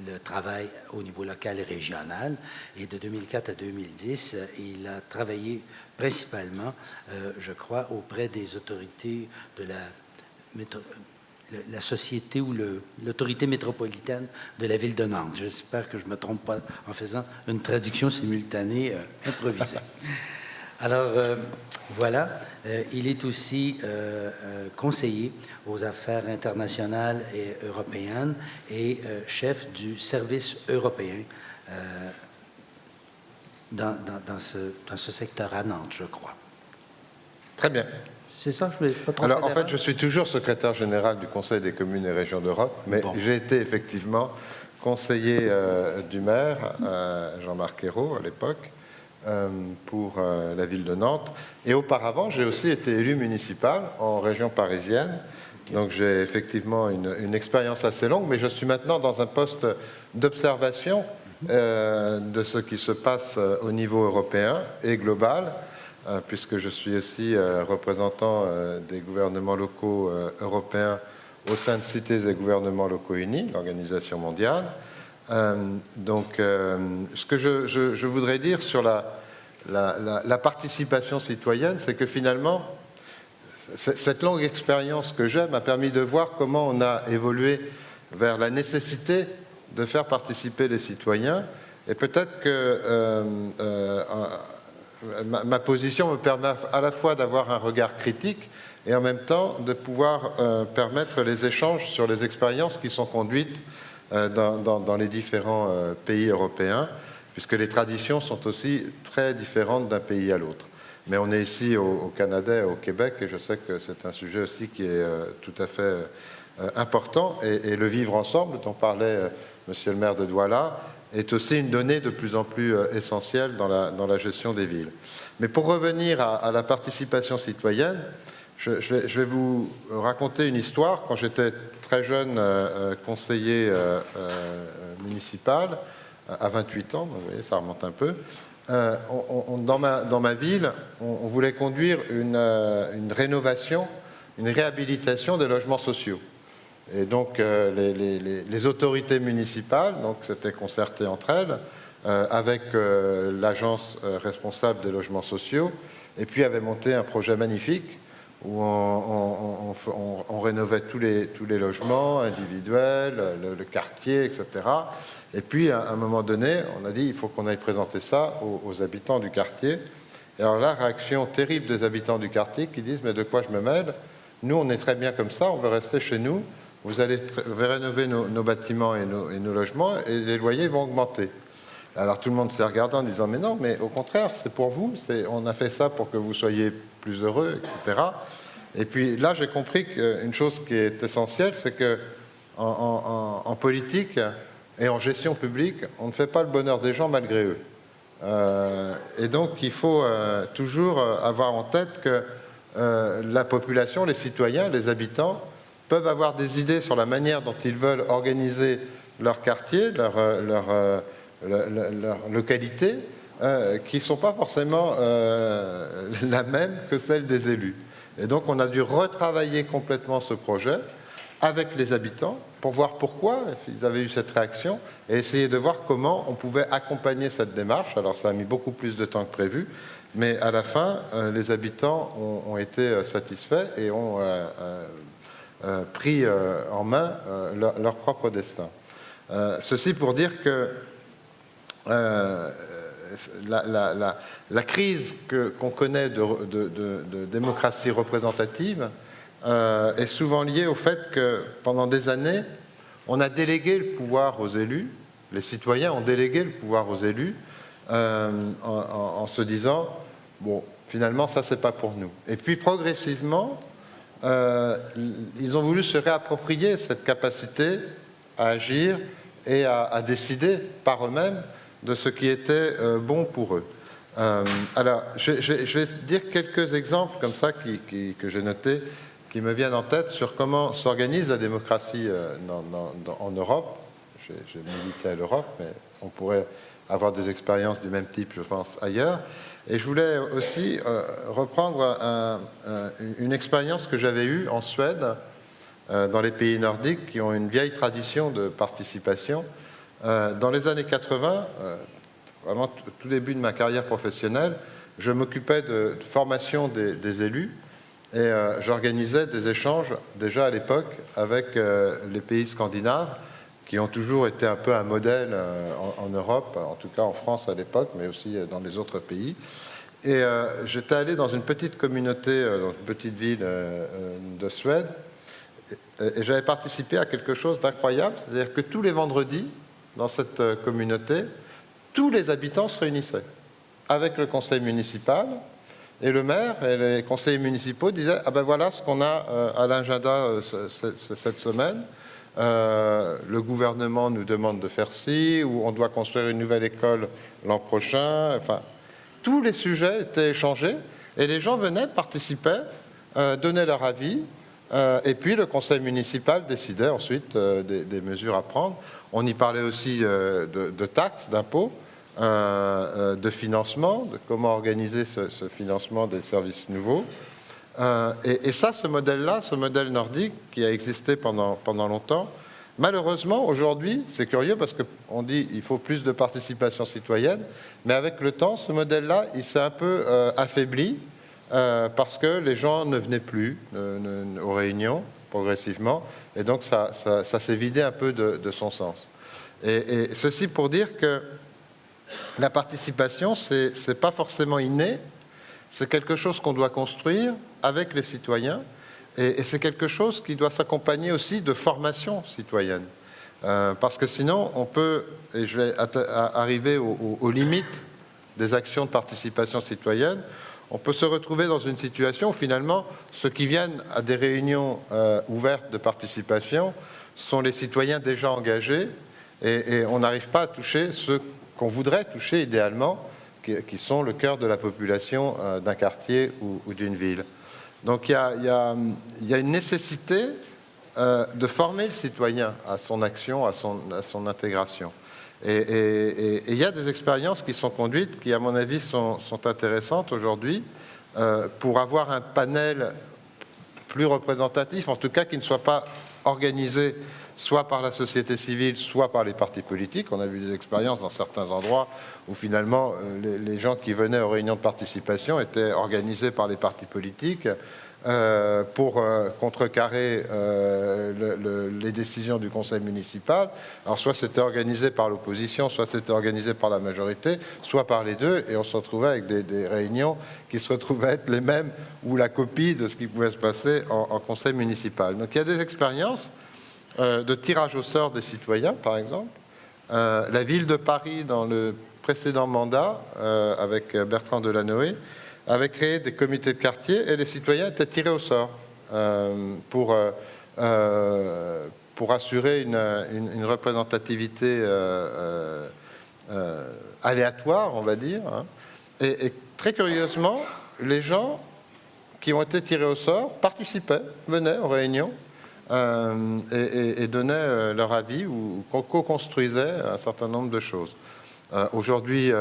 le travail au niveau local et régional. Et de 2004 à 2010, il a travaillé principalement, je crois, auprès des autorités de la société ou l'autorité métropolitaine de la ville de Nantes. J'espère que je ne me trompe pas en faisant une traduction simultanée improvisée. Alors, voilà, il est aussi conseiller aux affaires internationales et européennes et chef du service européen dans ce secteur à Nantes, je crois. Très bien. C'est ça, je ne vais pas trop. Alors, en fait, je suis toujours secrétaire général du Conseil des communes et régions d'Europe, mais j'ai été effectivement conseiller du maire, Jean-Marc Ayrault, à l'époque, pour la ville de Nantes. Et auparavant, j'ai aussi été élu municipal en région parisienne. Donc, j'ai effectivement une expérience assez longue, mais je suis maintenant dans un poste d'observation de ce qui se passe au niveau européen et global, puisque je suis aussi représentant des gouvernements locaux européens au sein de Cités et gouvernements locaux unis, l'organisation mondiale. Ce que je voudrais dire sur la participation citoyenne, c'est que finalement, cette longue expérience que j'ai m'a permis de voir comment on a évolué vers la nécessité de faire participer les citoyens. Et peut-être que ma position me permet à la fois d'avoir un regard critique et en même temps de pouvoir permettre les échanges sur les expériences qui sont conduites dans les différents pays européens, puisque les traditions sont aussi très différentes d'un pays à l'autre. Mais on est ici au Canada et au Québec, et je sais que c'est un sujet aussi qui est tout à fait important, et le vivre ensemble, dont parlait Monsieur le maire de Douala, est aussi une donnée de plus en plus essentielle dans la gestion des villes. Mais pour revenir à la participation citoyenne, je vais vous raconter une histoire. Quand j'étais très jeune conseiller municipal, à 28 ans, vous voyez, ça remonte un peu, dans ma ville, on voulait conduire une rénovation, une réhabilitation des logements sociaux. Et donc les autorités municipales s'étaient concertées entre elles avec l'agence responsable des logements sociaux, et puis avaient monté un projet magnifique où on rénovait tous les logements individuels, le quartier, etc. Et puis, à un moment donné, on a dit il faut qu'on aille présenter ça aux habitants du quartier. Et alors là, réaction terrible des habitants du quartier qui disent « mais de quoi je me mêle? Nous, on est très bien comme ça, on veut rester chez nous. Vous allez rénover nos bâtiments et nos logements et les loyers vont augmenter. » Alors tout le monde s'est regardé en disant « mais non, mais au contraire, c'est pour vous, on a fait ça pour que vous soyez plus heureux, etc. » Et puis là, j'ai compris qu'une chose qui est essentielle, c'est que en politique et en gestion publique, on ne fait pas le bonheur des gens malgré eux. Et donc, il faut toujours avoir en tête que la population, les citoyens, les habitants, peuvent avoir des idées sur la manière dont ils veulent organiser leur quartier, leur localité, qui ne sont pas forcément la même que celle des élus. Et donc, on a dû retravailler complètement ce projet avec les habitants pour voir pourquoi ils avaient eu cette réaction et essayer de voir comment on pouvait accompagner cette démarche. Alors, ça a mis beaucoup plus de temps que prévu, mais à la fin, les habitants ont été satisfaits et ont pris en main leur propre destin. Ceci pour dire que la crise qu'on connaît de démocratie représentative est souvent liée au fait que pendant des années, on a délégué le pouvoir aux élus, les citoyens ont délégué le pouvoir aux élus en se disant « bon, finalement, ça, c'est pas pour nous ». Et puis, progressivement, ils ont voulu se réapproprier cette capacité à agir et à décider par eux-mêmes de ce qui était bon pour eux. Alors, je vais dire quelques exemples comme ça que j'ai notés, qui me viennent en tête sur comment s'organise la démocratie en Europe. J'ai milité à l'Europe, mais on pourrait avoir des expériences du même type, je pense, ailleurs. Et je voulais aussi reprendre une expérience que j'avais eue en Suède, dans les pays nordiques qui ont une vieille tradition de participation. Dans les années 80, vraiment tout début de ma carrière professionnelle, je m'occupais de formation des élus et j'organisais des échanges déjà à l'époque avec les pays scandinaves qui ont toujours été un peu un modèle en Europe, en tout cas en France à l'époque, mais aussi dans les autres pays. Et j'étais allé dans une petite communauté, dans une petite ville de Suède, et j'avais participé à quelque chose d'incroyable, c'est-à-dire que tous les vendredis, dans cette communauté, tous les habitants se réunissaient avec le conseil municipal, et le maire et les conseillers municipaux disaient « Ah ben voilà ce qu'on a à l'agenda cette semaine, le gouvernement nous demande de faire ci, ou on doit construire une nouvelle école l'an prochain », enfin, tous les sujets étaient échangés, et les gens venaient, participaient, donnaient leur avis, et puis le conseil municipal décidait ensuite des mesures à prendre. On y parlait aussi de taxes, d'impôts, de financement, de comment organiser ce financement des services nouveaux. Et ça, ce modèle-là, ce modèle nordique qui a existé pendant longtemps, malheureusement, aujourd'hui, c'est curieux parce qu'on dit qu'il faut plus de participation citoyenne, mais avec le temps, ce modèle-là, il s'est un peu affaibli parce que les gens ne venaient plus aux réunions progressivement, et donc ça s'est vidé un peu de son sens. Et ceci pour dire que la participation, c'est pas forcément inné, c'est quelque chose qu'on doit construire avec les citoyens, et c'est quelque chose qui doit s'accompagner aussi de formation citoyenne. Parce que sinon, on peut, et je vais arriver aux limites des actions de participation citoyenne, on peut se retrouver dans une situation où finalement, ceux qui viennent à des réunions ouvertes de participation sont les citoyens déjà engagés, et on n'arrive pas à toucher ceux qu'on voudrait toucher idéalement, qui sont le cœur de la population d'un quartier ou d'une ville. Donc il y a une nécessité de former le citoyen à son action, à son intégration. Et il y a des expériences qui sont conduites qui, à mon avis, sont intéressantes aujourd'hui pour avoir un panel plus représentatif, en tout cas qui ne soit pas organisé soit par la société civile, soit par les partis politiques. On a vu des expériences dans certains endroits où finalement les gens qui venaient aux réunions de participation étaient organisés par les partis politiques pour contrecarrer les décisions du conseil municipal. Alors soit c'était organisé par l'opposition, soit c'était organisé par la majorité, soit par les deux, et on se retrouvait avec des réunions qui se retrouvaient être les mêmes ou la copie de ce qui pouvait se passer en conseil municipal. Donc il y a des expériences de tirage au sort des citoyens, par exemple. La ville de Paris, dans le précédent mandat, avec Bertrand Delanoë, avait créé des comités de quartier et les citoyens étaient tirés au sort pour assurer une représentativité aléatoire, on va dire. Hein. Et très curieusement, les gens qui ont été tirés au sort participaient, venaient aux réunions, et donnaient leur avis ou co-construisaient un certain nombre de choses. Aujourd'hui,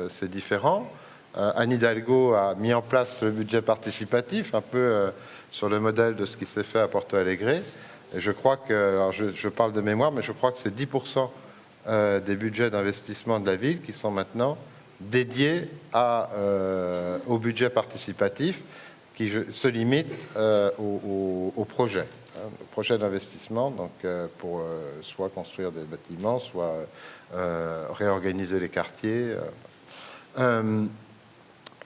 c'est différent. Anne Hidalgo a mis en place le budget participatif, un peu sur le modèle de ce qui s'est fait à Porto Alegre. Et je crois que, alors je parle de mémoire, mais je crois que c'est 10% des budgets d'investissement de la ville qui sont maintenant dédiés au budget participatif, qui se limite au projet. Le projet d'investissement, donc pour soit construire des bâtiments, soit réorganiser les quartiers.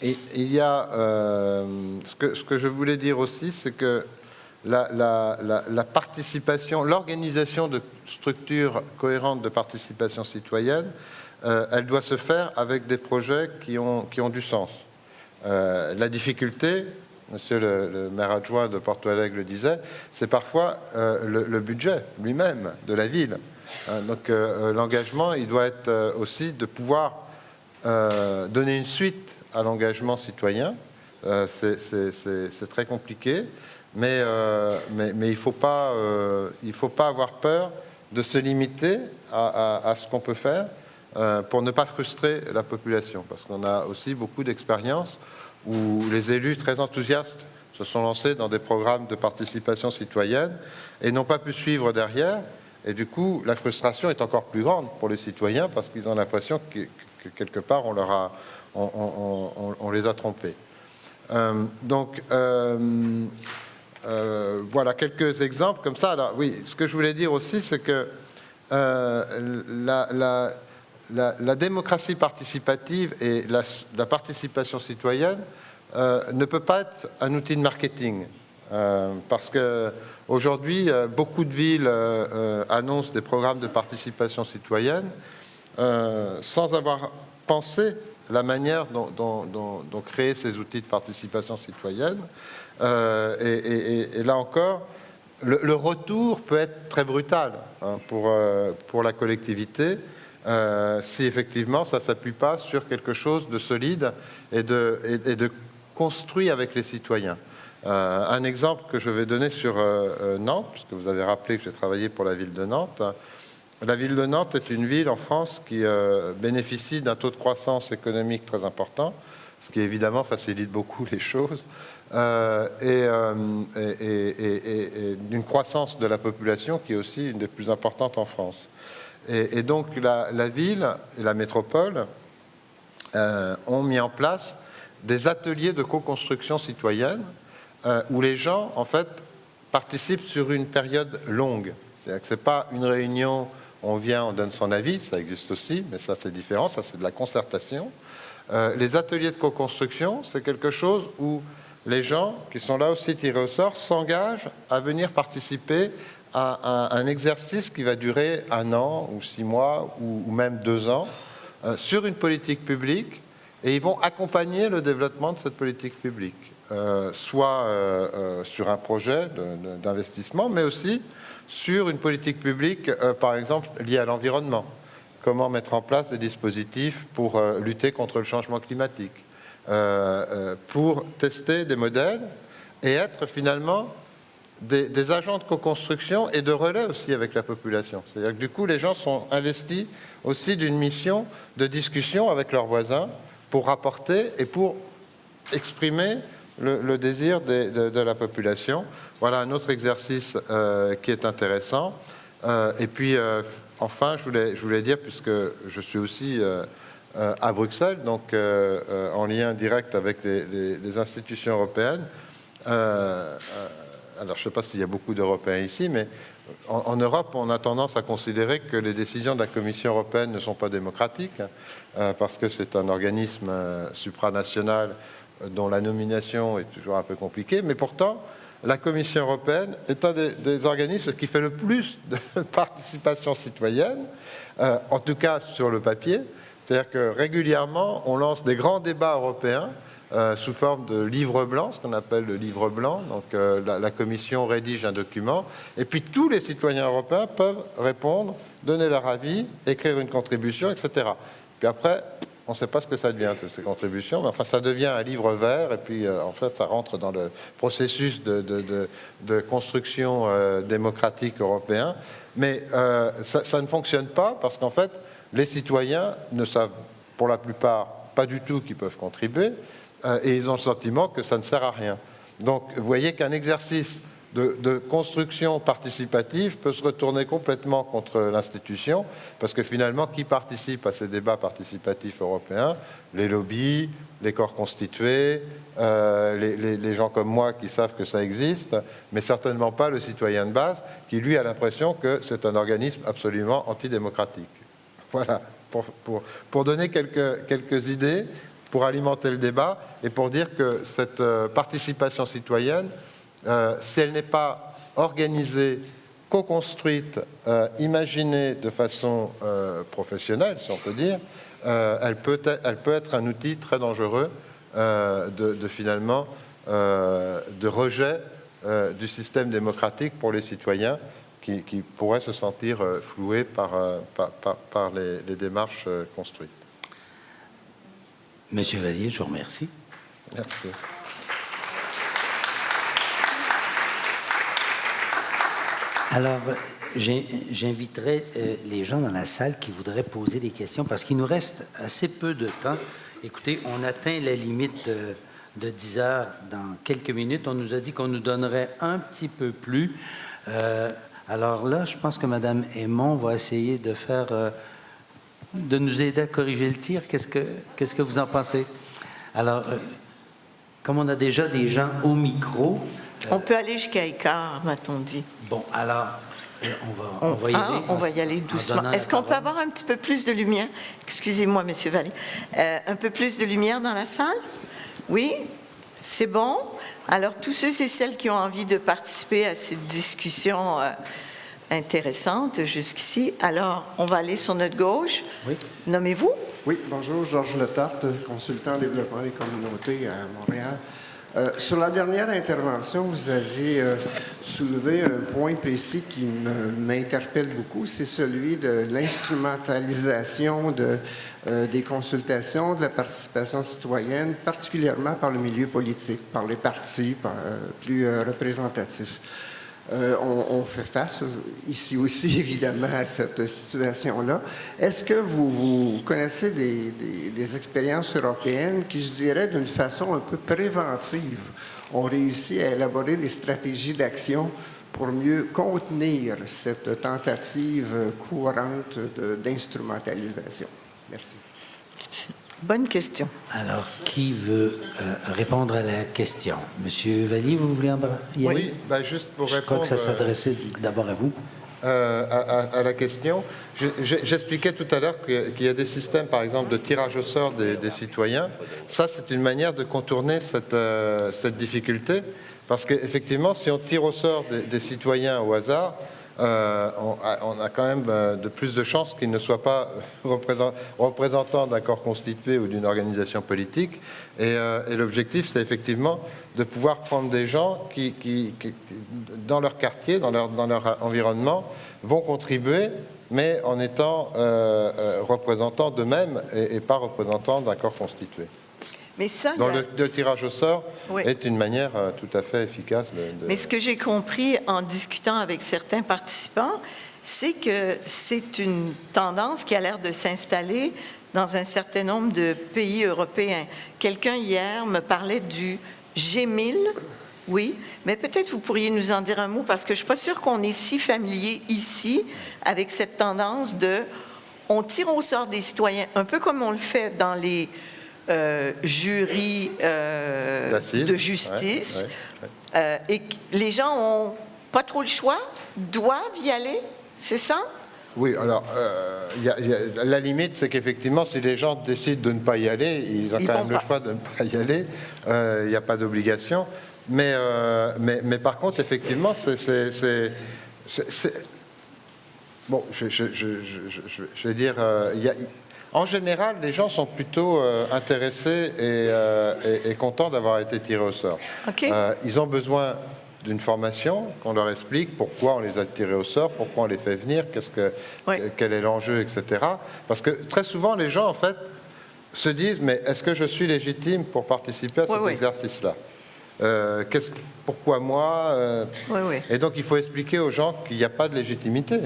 Et il y a ce que je voulais dire aussi, c'est que la participation, l'organisation de structures cohérentes de participation citoyenne, elle doit se faire avec des projets qui ont du sens. La difficulté, monsieur le maire adjoint de Porto Alegre le disait, c'est parfois le budget lui-même de la ville. Donc l'engagement, il doit être aussi de pouvoir donner une suite à l'engagement citoyen. C'est très compliqué, mais il ne faut pas avoir peur de se limiter à ce qu'on peut faire. pour ne pas frustrer la population. Parce qu'on a aussi beaucoup d'expériences où les élus très enthousiastes se sont lancés dans des programmes de participation citoyenne et n'ont pas pu suivre derrière. Et du coup, la frustration est encore plus grande pour les citoyens parce qu'ils ont l'impression que quelque part, on les a trompés. Voilà quelques exemples comme ça. Alors, oui, ce que je voulais dire aussi, c'est que la démocratie participative et la participation citoyenne ne peut pas être un outil de marketing. Parce qu'aujourd'hui, beaucoup de villes annoncent des programmes de participation citoyenne sans avoir pensé la manière dont créer ces outils de participation citoyenne. Et là encore, le retour peut être très brutal pour la collectivité si effectivement ça ne s'appuie pas sur quelque chose de solide et de construit avec les citoyens. Un exemple que je vais donner sur Nantes, puisque vous avez rappelé que j'ai travaillé pour la ville de Nantes. La ville de Nantes est une ville en France qui bénéficie d'un taux de croissance économique très important, ce qui évidemment facilite beaucoup les choses, et d'une croissance de la population qui est aussi une des plus importantes en France. Et donc la ville et la métropole ont mis en place des ateliers de co-construction citoyenne où les gens, en fait, participent sur une période longue. C'est-à-dire que ce n'est pas une réunion, on vient, on donne son avis, ça existe aussi, mais ça c'est différent, ça c'est de la concertation. Les ateliers de co-construction, c'est quelque chose où les gens qui sont là aussi tirés au sort s'engagent à venir participer à un exercice qui va durer 1 an ou 6 mois ou même 2 ans sur une politique publique, et ils vont accompagner le développement de cette politique publique, soit sur un projet d'investissement, mais aussi sur une politique publique, par exemple, liée à l'environnement. Comment mettre en place des dispositifs pour lutter contre le changement climatique, pour tester des modèles et être finalement des agents de co-construction et de relais aussi avec la population. C'est-à-dire que du coup, les gens sont investis aussi d'une mission de discussion avec leurs voisins pour rapporter et pour exprimer le désir de la population. Voilà un autre exercice qui est intéressant. Et puis, enfin, je voulais dire, puisque je suis aussi à Bruxelles, donc en lien direct avec les institutions européennes, alors je ne sais pas s'il y a beaucoup d'Européens ici, mais en Europe, on a tendance à considérer que les décisions de la Commission européenne ne sont pas démocratiques, parce que c'est un organisme supranational dont la nomination est toujours un peu compliquée, mais pourtant, la Commission européenne est un des organismes qui fait le plus de participation citoyenne, en tout cas sur le papier. C'est-à-dire que régulièrement, on lance des grands débats européens sous forme de livre blanc, ce qu'on appelle le livre blanc. Donc la Commission rédige un document, et puis tous les citoyens européens peuvent répondre, donner leur avis, écrire une contribution, etc. Puis après, on ne sait pas ce que ça devient, ces contributions, mais enfin, ça devient un livre vert, et puis en fait, ça rentre dans le processus de construction démocratique européen. Mais ça ne fonctionne pas, parce qu'en fait, les citoyens ne savent, pour la plupart, pas du tout qu'ils peuvent contribuer, et ils ont le sentiment que ça ne sert à rien. Donc, vous voyez qu'un exercice de construction participative peut se retourner complètement contre l'institution, parce que finalement, qui participe à ces débats participatifs européens? Les lobbies, les corps constitués, les gens comme moi qui savent que ça existe, mais certainement pas le citoyen de base, qui lui a l'impression que c'est un organisme absolument antidémocratique. Voilà, pour donner quelques idées, pour alimenter le débat, et pour dire que cette participation citoyenne, si elle n'est pas organisée, co-construite, imaginée de façon professionnelle, si on peut dire, elle peut être un outil très dangereux finalement de rejet du système démocratique pour les citoyens qui pourraient se sentir floués par les démarches construites. Monsieur Vallier, je vous remercie. Merci. Alors, j'inviterai les gens dans la salle qui voudraient poser des questions parce qu'il nous reste assez peu de temps. Écoutez, on atteint la limite de 10 heures dans quelques minutes. On nous a dit qu'on nous donnerait un petit peu plus. Alors là, je pense que Mme Aymon va essayer de de nous aider à corriger le tir. Qu'est-ce que vous en pensez? Alors, comme on a déjà des gens au micro... On peut aller jusqu'à écart, m'a-t-on dit. Bon, alors, on va y aller. On va y aller doucement. Est-ce qu'on peut avoir un petit peu plus de lumière? Excusez-moi, M. Vallée. Un peu plus de lumière dans la salle? Oui? C'est bon? Alors, tous ceux et celles qui ont envie de participer à cette discussion intéressante jusqu'ici, alors, on va aller sur notre gauche. Oui. Nommez-vous? Oui, bonjour, Georges Letarte, consultant en développement des communautés à Montréal. Sur la dernière intervention, vous avez soulevé un point précis qui m'interpelle beaucoup, c'est celui de l'instrumentalisation des consultations, de la participation citoyenne, particulièrement par le milieu politique, par les partis plus représentatifs. On fait face ici aussi, évidemment, à cette situation-là. Est-ce que vous connaissez des expériences européennes qui, je dirais, d'une façon un peu préventive, ont réussi à élaborer des stratégies d'action pour mieux contenir cette tentative courante d'instrumentalisation? Merci. Bonne question. Alors, qui veut répondre à la question? Monsieur Valli, vous voulez y aller? Oui, juste pour répondre... Je crois que ça s'adressait d'abord à vous. À la question. J'expliquais tout à l'heure qu'il y a des systèmes, par exemple, de tirage au sort des citoyens. Ça, c'est une manière de contourner cette difficulté, parce qu'effectivement, si on tire au sort des citoyens au hasard, on a quand même de plus de chances qu'ils ne soient pas représentants d'un corps constitué ou d'une organisation politique. Et l'objectif, c'est effectivement de pouvoir prendre des gens qui dans leur quartier, dans leur environnement, vont contribuer, mais en étant représentants d'eux-mêmes et pas représentants d'un corps constitué. Mais ça, donc le tirage au sort oui. est une manière tout à fait efficace Mais ce que j'ai compris en discutant avec certains participants, c'est que c'est une tendance qui a l'air de s'installer dans un certain nombre de pays européens. Quelqu'un hier me parlait du G1000, oui, mais peut-être vous pourriez nous en dire un mot, parce que je ne suis pas sûre qu'on est si familier ici avec cette tendance on tire au sort des citoyens, un peu comme on le fait dans les jurys de justice, et les gens n'ont pas trop le choix, doivent y aller, c'est ça? Oui, alors, la limite, c'est qu'effectivement, si les gens décident de ne pas y aller, ils ont quand même le choix de ne pas y aller, il n'y a pas d'obligation. Mais par contre, effectivement, bon, je vais dire, en général, les gens sont plutôt intéressés et contents d'avoir été tirés au sort. Okay. Ils ont besoin d'une formation, qu'on leur explique pourquoi on les a tirés au sort, pourquoi on les fait venir, quel est l'enjeu, etc. Parce que très souvent, les gens, en fait, se disent, mais est-ce que je suis légitime pour participer à cet exercice-là? Pourquoi moi Et donc, il faut expliquer aux gens qu'il n'y a pas de légitimité.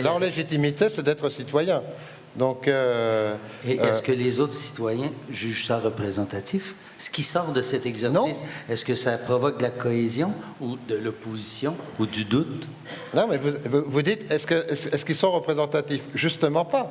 Leur légitimité, c'est d'être citoyen. Donc, et est-ce que les autres citoyens jugent ça représentatif? Ce qui sort de cet exercice, est-ce que ça provoque de la cohésion ou de l'opposition ou du doute? Non, mais vous dites, est-ce qu'ils sont représentatifs? Justement pas.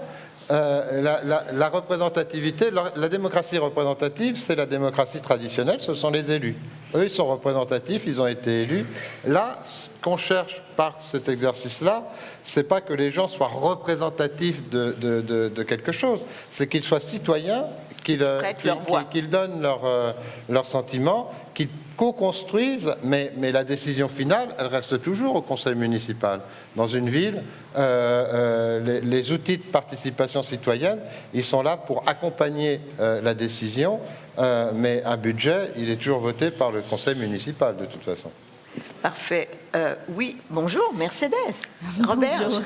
La représentativité, la démocratie représentative, c'est la démocratie traditionnelle, ce sont les élus. Eux, ils sont représentatifs, ils ont été élus. Là, ce qu'on cherche par cet exercice-là, c'est pas que les gens soient représentatifs de quelque chose, c'est qu'ils soient citoyens, qu'ils donnent leurs sentiments, qu'ils co-construisent, mais la décision finale, elle reste toujours au conseil municipal. Dans une ville, les outils de participation citoyenne, ils sont là pour accompagner la décision, mais un budget, il est toujours voté par le conseil municipal, de toute façon. Parfait. Oui, bonjour, Mercedes. Robert,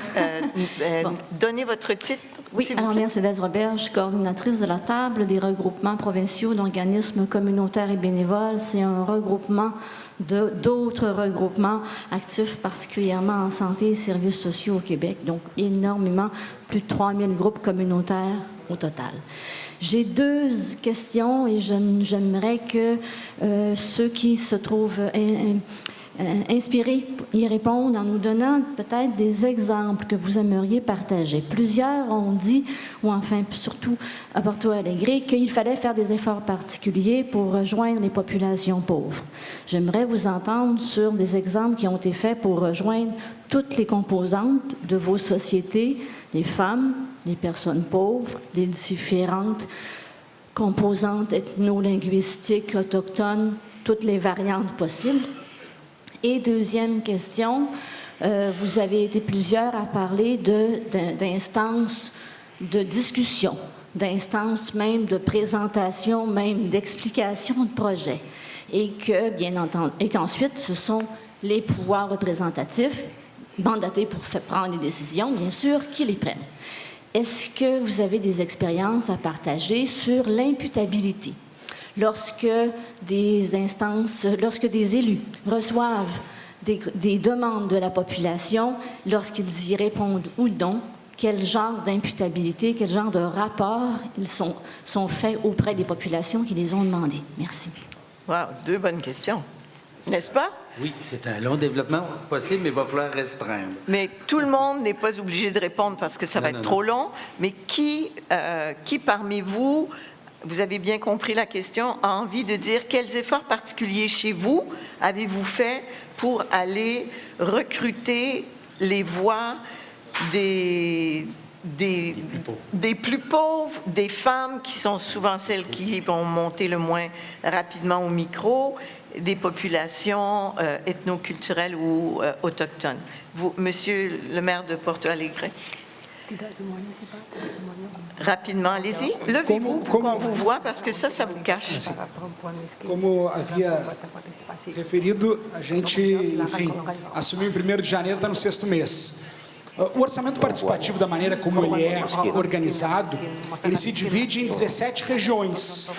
donnez votre titre Oui, s'il vous alors plaît. Mercedes Robert, je suis coordinatrice de la table des regroupements provinciaux d'organismes communautaires et bénévoles. C'est un regroupement d'autres regroupements actifs particulièrement en santé et services sociaux au Québec. Donc, énormément, plus de 3000 groupes communautaires au total. J'ai 2 questions et j'aimerais que ceux qui se trouvent inspirés y répondent en nous donnant peut-être des exemples que vous aimeriez partager. Plusieurs ont dit, ou enfin surtout à Porto Alegre, qu'il fallait faire des efforts particuliers pour rejoindre les populations pauvres. J'aimerais vous entendre sur des exemples qui ont été faits pour rejoindre toutes les composantes de vos sociétés, les femmes, les personnes pauvres, les différentes composantes ethno-linguistiques, autochtones, toutes les variantes possibles. Et deuxième question, vous avez été plusieurs à parler d'instances de discussion, d'instances même de présentation, même d'explication de projet. Et que, bien entendu, et qu'ensuite, ce sont les pouvoirs représentatifs, mandatés pour prendre les décisions, bien sûr, qui les prennent. Est-ce que vous avez des expériences à partager sur l'imputabilité? Lorsque des instances, lorsque des élus reçoivent des demandes de la population, lorsqu'ils y répondent ou non, quel genre d'imputabilité, quel genre de rapport ils sont faits auprès des populations qui les ont demandés? Merci. Wow, 2 bonnes questions, n'est-ce pas? Oui, c'est un long développement possible, mais il va falloir restreindre. Mais tout le monde n'est pas obligé de répondre parce que ça va être trop long. Mais qui parmi vous, vous avez bien compris la question, a envie de dire quels efforts particuliers chez vous avez-vous fait pour aller recruter les voix des plus pauvres, des femmes qui sont souvent celles qui vont monter le moins rapidement au micro, des populations ethnoculturelles ou autochtones. Vous, Monsieur le maire de Porto Alegre. Rapidement, allez-y. Levez-vous pour qu'on vous voit, parce que ça vous cache. Como havia referido, a gente, enfim, assumiu em 1º de janeiro, está no 6º mês. O orçamento participativo, da maneira como ele é organizado, ele se divide em 17 regiões.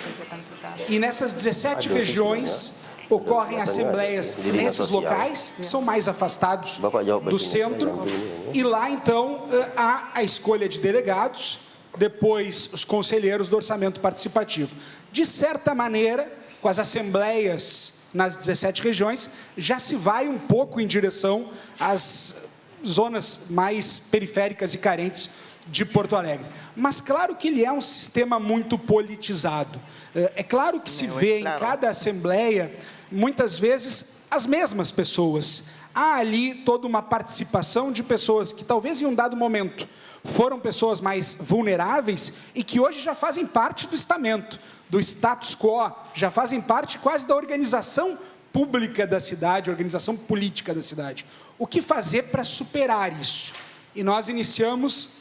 E nessas 17 regiões ocorrem assembleias nesses locais, que são mais afastados do centro, e lá, então, há a escolha de delegados, depois os conselheiros do orçamento participativo. De certa maneira, com as assembleias nas 17 regiões, já se vai um pouco em direção às zonas mais periféricas e carentes de Porto Alegre. Mas claro que ele é um sistema muito politizado. É claro que se vê em cada assembleia, muitas vezes, as mesmas pessoas. Há ali toda uma participação de pessoas que talvez em um dado momento foram pessoas mais vulneráveis e que hoje já fazem parte do estamento, do status quo, já fazem parte quase da organização pública da cidade, organização política da cidade. O que fazer para superar isso? E nós iniciamos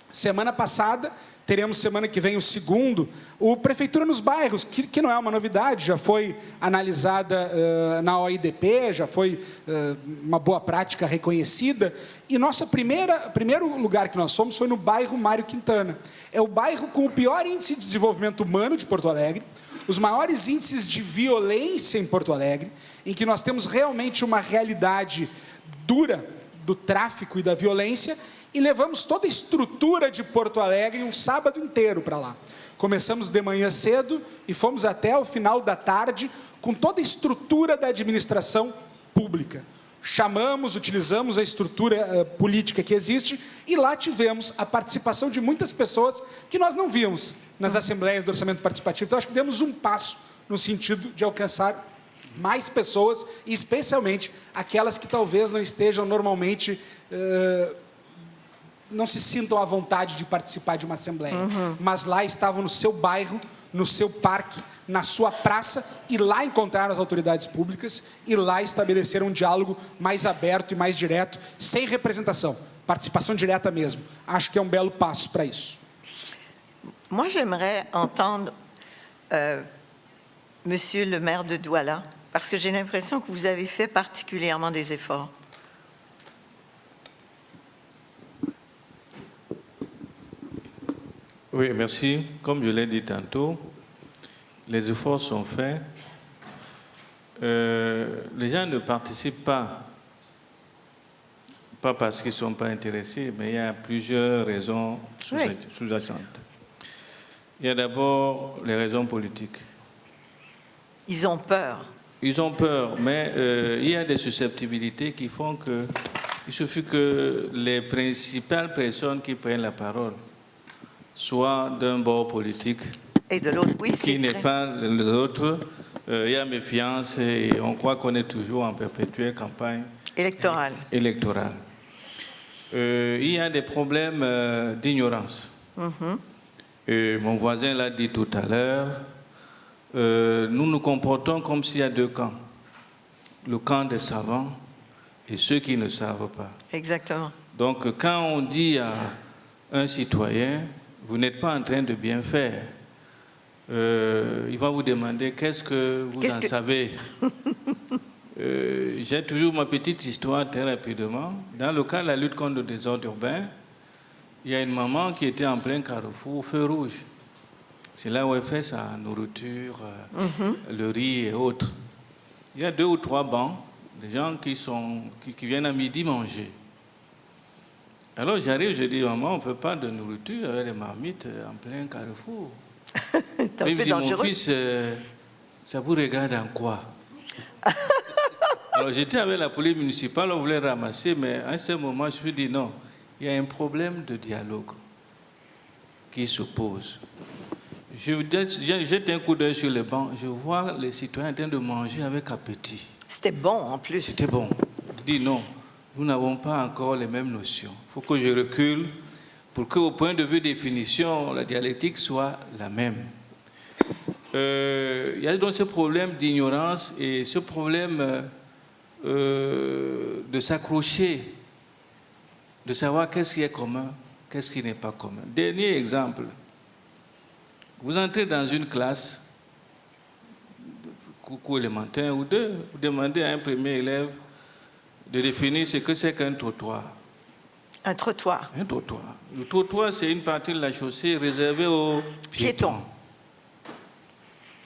semana passada, teremos semana que vem o 2º, o Prefeitura nos Bairros, que não é uma novidade, já foi analisada na OIDP, já foi uma boa prática reconhecida, e primeiro lugar que nós fomos foi no bairro Mário Quintana. É o bairro com o pior índice de desenvolvimento humano de Porto Alegre, os maiores índices de violência em Porto Alegre, em que nós temos realmente uma realidade dura do tráfico e da violência, e levamos toda a estrutura de Porto Alegre um sábado inteiro para lá. Começamos de manhã cedo e fomos até o final da tarde com toda a estrutura da administração pública. Utilizamos a estrutura política que existe e lá tivemos a participação de muitas pessoas que nós não víamos nas assembleias do orçamento participativo. Então, acho que demos um passo no sentido de alcançar mais pessoas e especialmente aquelas que talvez não estejam normalmente... não se sintam à vontade de participar de uma assembleia, mas lá estavam no seu bairro, no seu parque, na sua praça, e lá encontraram as autoridades públicas, e lá estabeleceram um diálogo mais aberto e mais direto, sem representação, participação direta mesmo. Acho que é um belo passo para isso. Moi, j'aimerais entendre Monsieur le maire de Douala, parce que j'ai l'impression que vous avez fait particulièrement des efforts. Oui, merci. Comme je l'ai dit tantôt, les efforts sont faits. Les gens ne participent pas parce qu'ils ne sont pas intéressés, mais il y a plusieurs raisons sous-jacentes. Il y a d'abord les raisons politiques. Ils ont peur. Ils ont peur, mais il y a des susceptibilités qui font que il suffit que les principales personnes qui prennent la parole soient d'un bord politique Et de l'autre, oui, qui c'est n'est très... pas l'autre. Il y a méfiance et on croit qu'on est toujours en perpétuelle campagne électoral. électorale. Il y a des problèmes d'ignorance. Mon voisin l'a dit tout à l'heure. Nous nous comportons comme s'il y a deux camps. Le camp des savants et ceux qui ne savent pas. Exactement. Donc quand on dit à un citoyen, vous n'êtes pas en train de bien faire, il va vous demander qu'est-ce que vous en savez. J'ai toujours ma petite histoire très rapidement. Dans le cas de la lutte contre le désordre urbain, il y a une maman qui était en plein carrefour, au feu rouge. C'est là où elle fait sa nourriture, le riz et autres. Il y a 2 ou 3 bancs, des gens qui viennent à midi manger. Alors j'arrive, je dis, maman, on ne fait pas de nourriture avec les marmites en plein carrefour. C'est un Il peu me dit, mon dangereux. fils, ça vous regarde en quoi? Alors j'étais avec la police municipale, on voulait ramasser, mais à ce moment, je me suis dit, non, il y a un problème de dialogue qui se pose. Je jette un coup d'œil sur les bancs, je vois les citoyens en train de manger avec appétit. C'était bon en plus. C'était bon. Je dis non, nous n'avons pas encore les mêmes notions. Il faut que je recule pour qu'au point de vue définition, la dialectique soit la même. Il y a donc ce problème d'ignorance et ce problème de s'accrocher, de savoir qu'est-ce qui est commun, qu'est-ce qui n'est pas commun. Dernier exemple. Vous entrez dans une classe, cours élémentaire ou 2, vous demandez à un premier élève de définir ce que c'est qu'un trottoir. Un trottoir. Un trottoir. Le trottoir, c'est une partie de la chaussée réservée aux piétons.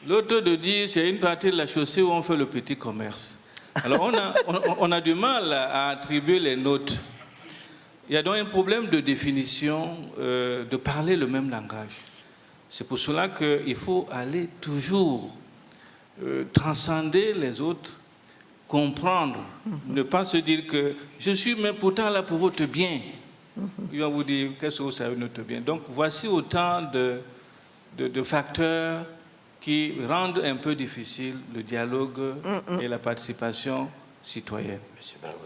L'autre de dire c'est une partie de la chaussée où on fait le petit commerce. Alors on a du mal à attribuer les notes. Il y a donc un problème de définition, de parler le même langage. C'est pour cela qu'il faut aller toujours transcender les autres, comprendre, ne pas se dire que je suis mais pourtant là pour votre bien. Il va vous dire qu'est-ce que vous savez notre bien. Donc voici autant de facteurs qui rendent un peu difficile le dialogue et la participation citoyenne.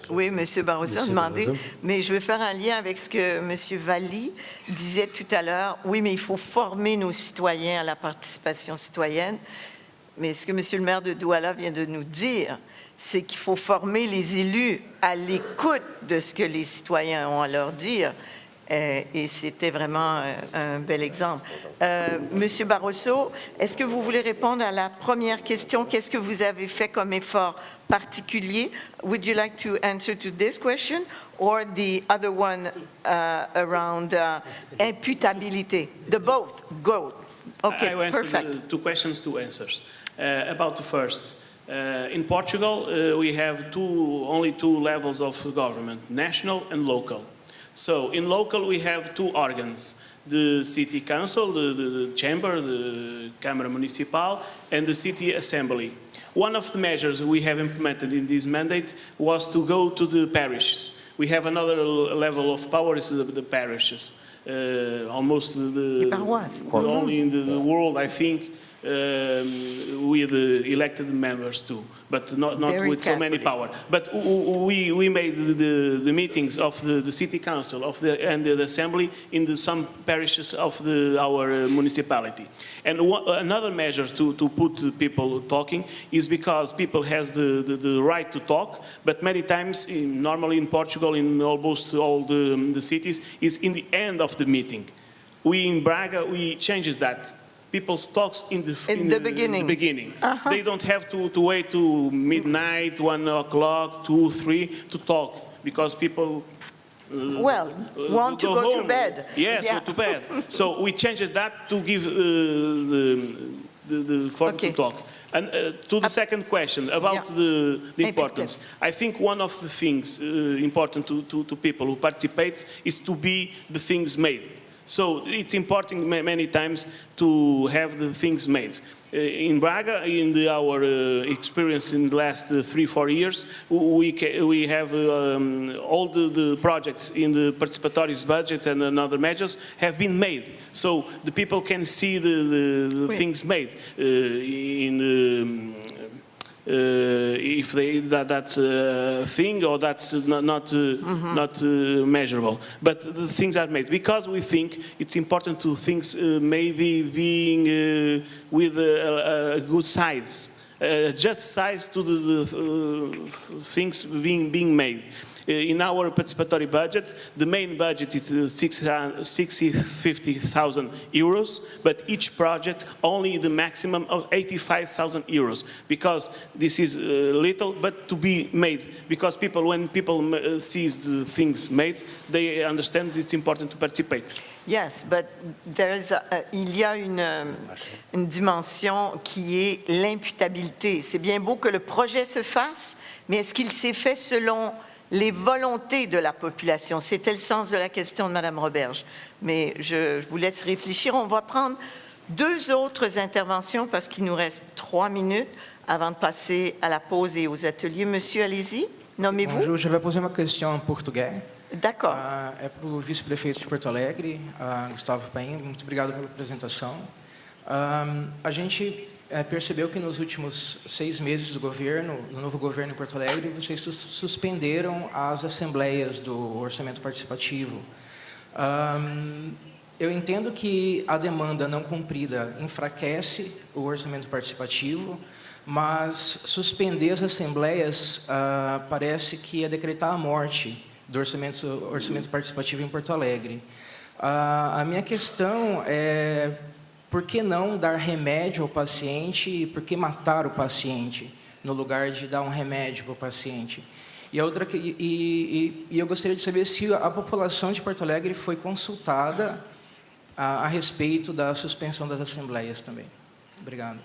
Oui, M. Barroso a demandé, mais je vais faire un lien avec ce que M. Valli disait tout à l'heure. Oui, mais il faut former nos citoyens à la participation citoyenne. Mais ce que M. le maire de Douala vient de nous dire, c'est qu'il faut former les élus à l'écoute de ce que les citoyens ont à leur dire. Et c'était vraiment un bel exemple. Monsieur Barroso, est-ce que vous voulez répondre à la première question? Qu'est-ce que vous avez fait comme effort particulier? Would you like to answer to this question or the other one around imputabilité? The both. Go. Okay, I will answer perfect. the 2 questions, 2 answers. About the first. In Portugal, we have only two levels of government, national and local. So in local, we have 2 organs, the city council, the chamber, the Câmara Municipal, and the city assembly. One of the measures we have implemented in this mandate was to go to the parishes. We have another level of power, is the parishes. Almost the only in the world, I think, with the elected members too, but not with so many power. But we made the meetings of the city council and the assembly in some parishes of our municipality. And another measure to put people talking is because people has the right to talk, but many times, normally in Portugal, in almost all the cities, is in the end of the meeting. We in Braga, we changed that. People talk in the beginning. They don't have to wait to midnight, 1 o'clock, 2, 3 to talk, because people Well, want to go to home. bed. Yes, Yeah. go to bed. So we changed that to give the forum Okay. to talk. And to the second question about Yeah. the importance, I think one of the things important to people who participate is to be the things made. So it's important many times to have the things made. In Braga, in our experience in the last 3-4 years, we have all the projects in the participatory budget and other measures have been made. So the people can see the Oui. things made if they that's a thing or that's not measurable, but the things are made because we think it's important to things maybe being with a good size, just size to the things being made. In our participatory budget, the main budget is 50,000 euros, but each project only the maximum of 85,000 euros, because this is little, but to be made. Because when people sees the things made, they understand it's important to participate. Yes, but il y a une dimension qui est l'imputabilité. C'est bien beau que le projet se fasse, mais est-ce qu'il s'est fait selon les volontés de la population? C'était le sens de la question de Mme Roberge. Mais je vous laisse réfléchir. On va prendre 2 autres interventions parce qu'il nous reste 3 minutes avant de passer à la pause et aux ateliers. Monsieur, allez-y. Nommez-vous. Bonjour, je vais poser uma questão em português. D'accord. É para o vice-prefeito de Porto Alegre, Gustavo Paim. Muito obrigado pela apresentação. A gente percebeu que nos últimos 6 meses do novo governo em Porto Alegre, vocês suspenderam as assembleias do orçamento participativo. Eu entendo que a demanda não cumprida enfraquece o orçamento participativo, mas suspender as assembleias parece que é decretar a morte do orçamento participativo em Porto Alegre. A minha questão é: por que não dar remédio ao paciente e por que matar o paciente no lugar de dar um remédio para o paciente? E eu gostaria de saber se a população de Porto Alegre foi consultada a respeito da suspensão das assembleias também. Obrigado.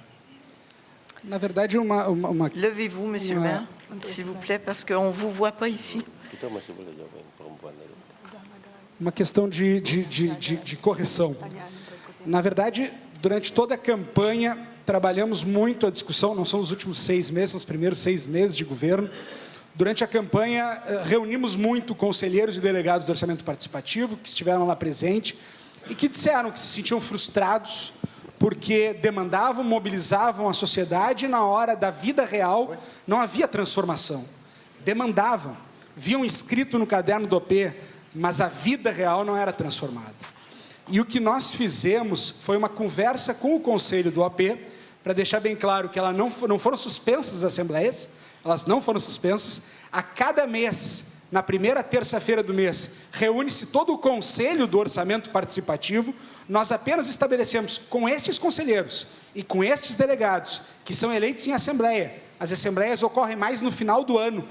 Na verdade, Levez-vous, monsieur le maire, s'il vous plaît, parce qu'on ne vous voit pas ici. Uma questão de correção. Na verdade, durante toda a campanha, trabalhamos muito a discussão, não são os últimos 6 meses, são os primeiros 6 meses de governo. Durante a campanha, reunimos muito conselheiros e delegados do orçamento participativo, que estiveram lá presentes, e que disseram que se sentiam frustrados, porque demandavam, mobilizavam a sociedade, e na hora da vida real, não havia transformação. Demandavam, viam escrito no caderno do OP, mas a vida real não era transformada. E o que nós fizemos foi uma conversa com o Conselho do OP, para deixar bem claro que não foram suspensas as assembleias, elas não foram suspensas. A cada mês, na primeira terça-feira do mês, reúne-se todo o Conselho do Orçamento Participativo. Nós apenas estabelecemos com estes conselheiros e com estes delegados, que são eleitos em assembleia. As assembleias ocorrem mais no final do ano.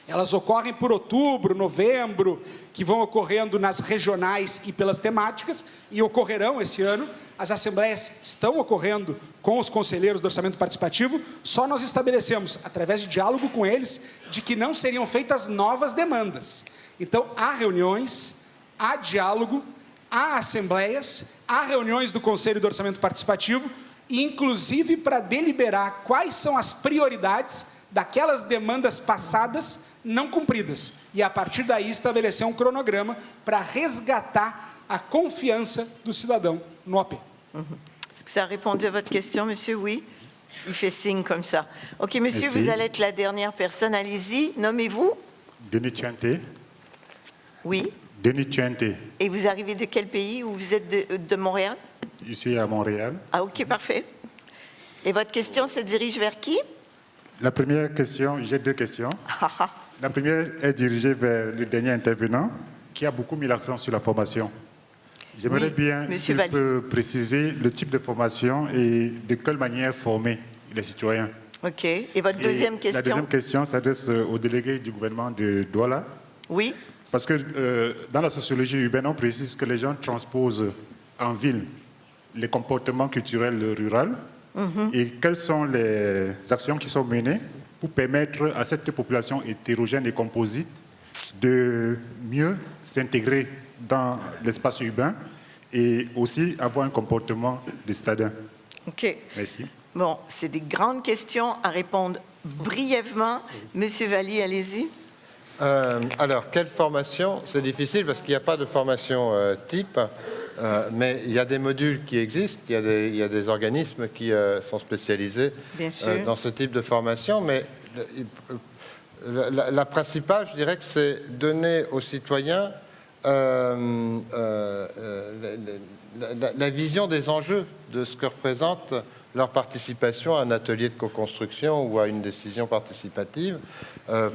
Elas ocorrem por outubro, novembro, que vão ocorrendo nas regionais e pelas temáticas, e ocorrerão esse ano. As assembleias estão ocorrendo com os conselheiros do orçamento participativo, só nós estabelecemos, através de diálogo com eles, de que não seriam feitas novas demandas. Então, há reuniões, há diálogo, há assembleias, há reuniões do Conselho do Orçamento Participativo, inclusive para deliberar quais são as prioridades daquelas demandas passadas não cumpridas. E, a partir daí, estabelecer um cronograma para resgatar a confiança do cidadão no OP. Est-ce que ça a répondu à votre question, monsieur? Oui. Il fait signe comme ça. OK, monsieur, Merci. vous allez être la dernière personne. Allez-y. Nommez-vous. Denis Tchante. Oui. Denis Tchante. Et vous arrivez de quel pays? Ou vous êtes de Montréal? Je suis à Montréal. Ah, OK, parfait. Et votre question se dirige vers qui? La première question, j'ai 2 questions. La première est dirigée vers le dernier intervenant qui a beaucoup mis l'accent sur la formation. J'aimerais bien, s'il peut préciser le type de formation et de quelle manière former les citoyens. OK. Et votre deuxième question? La deuxième question s'adresse au délégué du gouvernement de Douala. Oui. Parce que dans la sociologie urbaine, on précise que les gens transposent en ville les comportements culturels ruraux. Et quelles sont les actions qui sont menées pour permettre à cette population hétérogène et composite de mieux s'intégrer dans l'espace urbain et aussi avoir un comportement de citadin. OK. Merci. Bon, c'est des grandes questions à répondre brièvement. Monsieur Valli, allez-y. Alors, quelle formation? C'est difficile parce qu'il n'y a pas de formation type, mais il y a des modules qui existent, il y a des organismes qui sont spécialisés dans ce type de formation, mais la principale, je dirais que c'est donner aux citoyens la vision des enjeux de ce que représente leur participation à un atelier de co-construction ou à une décision participative,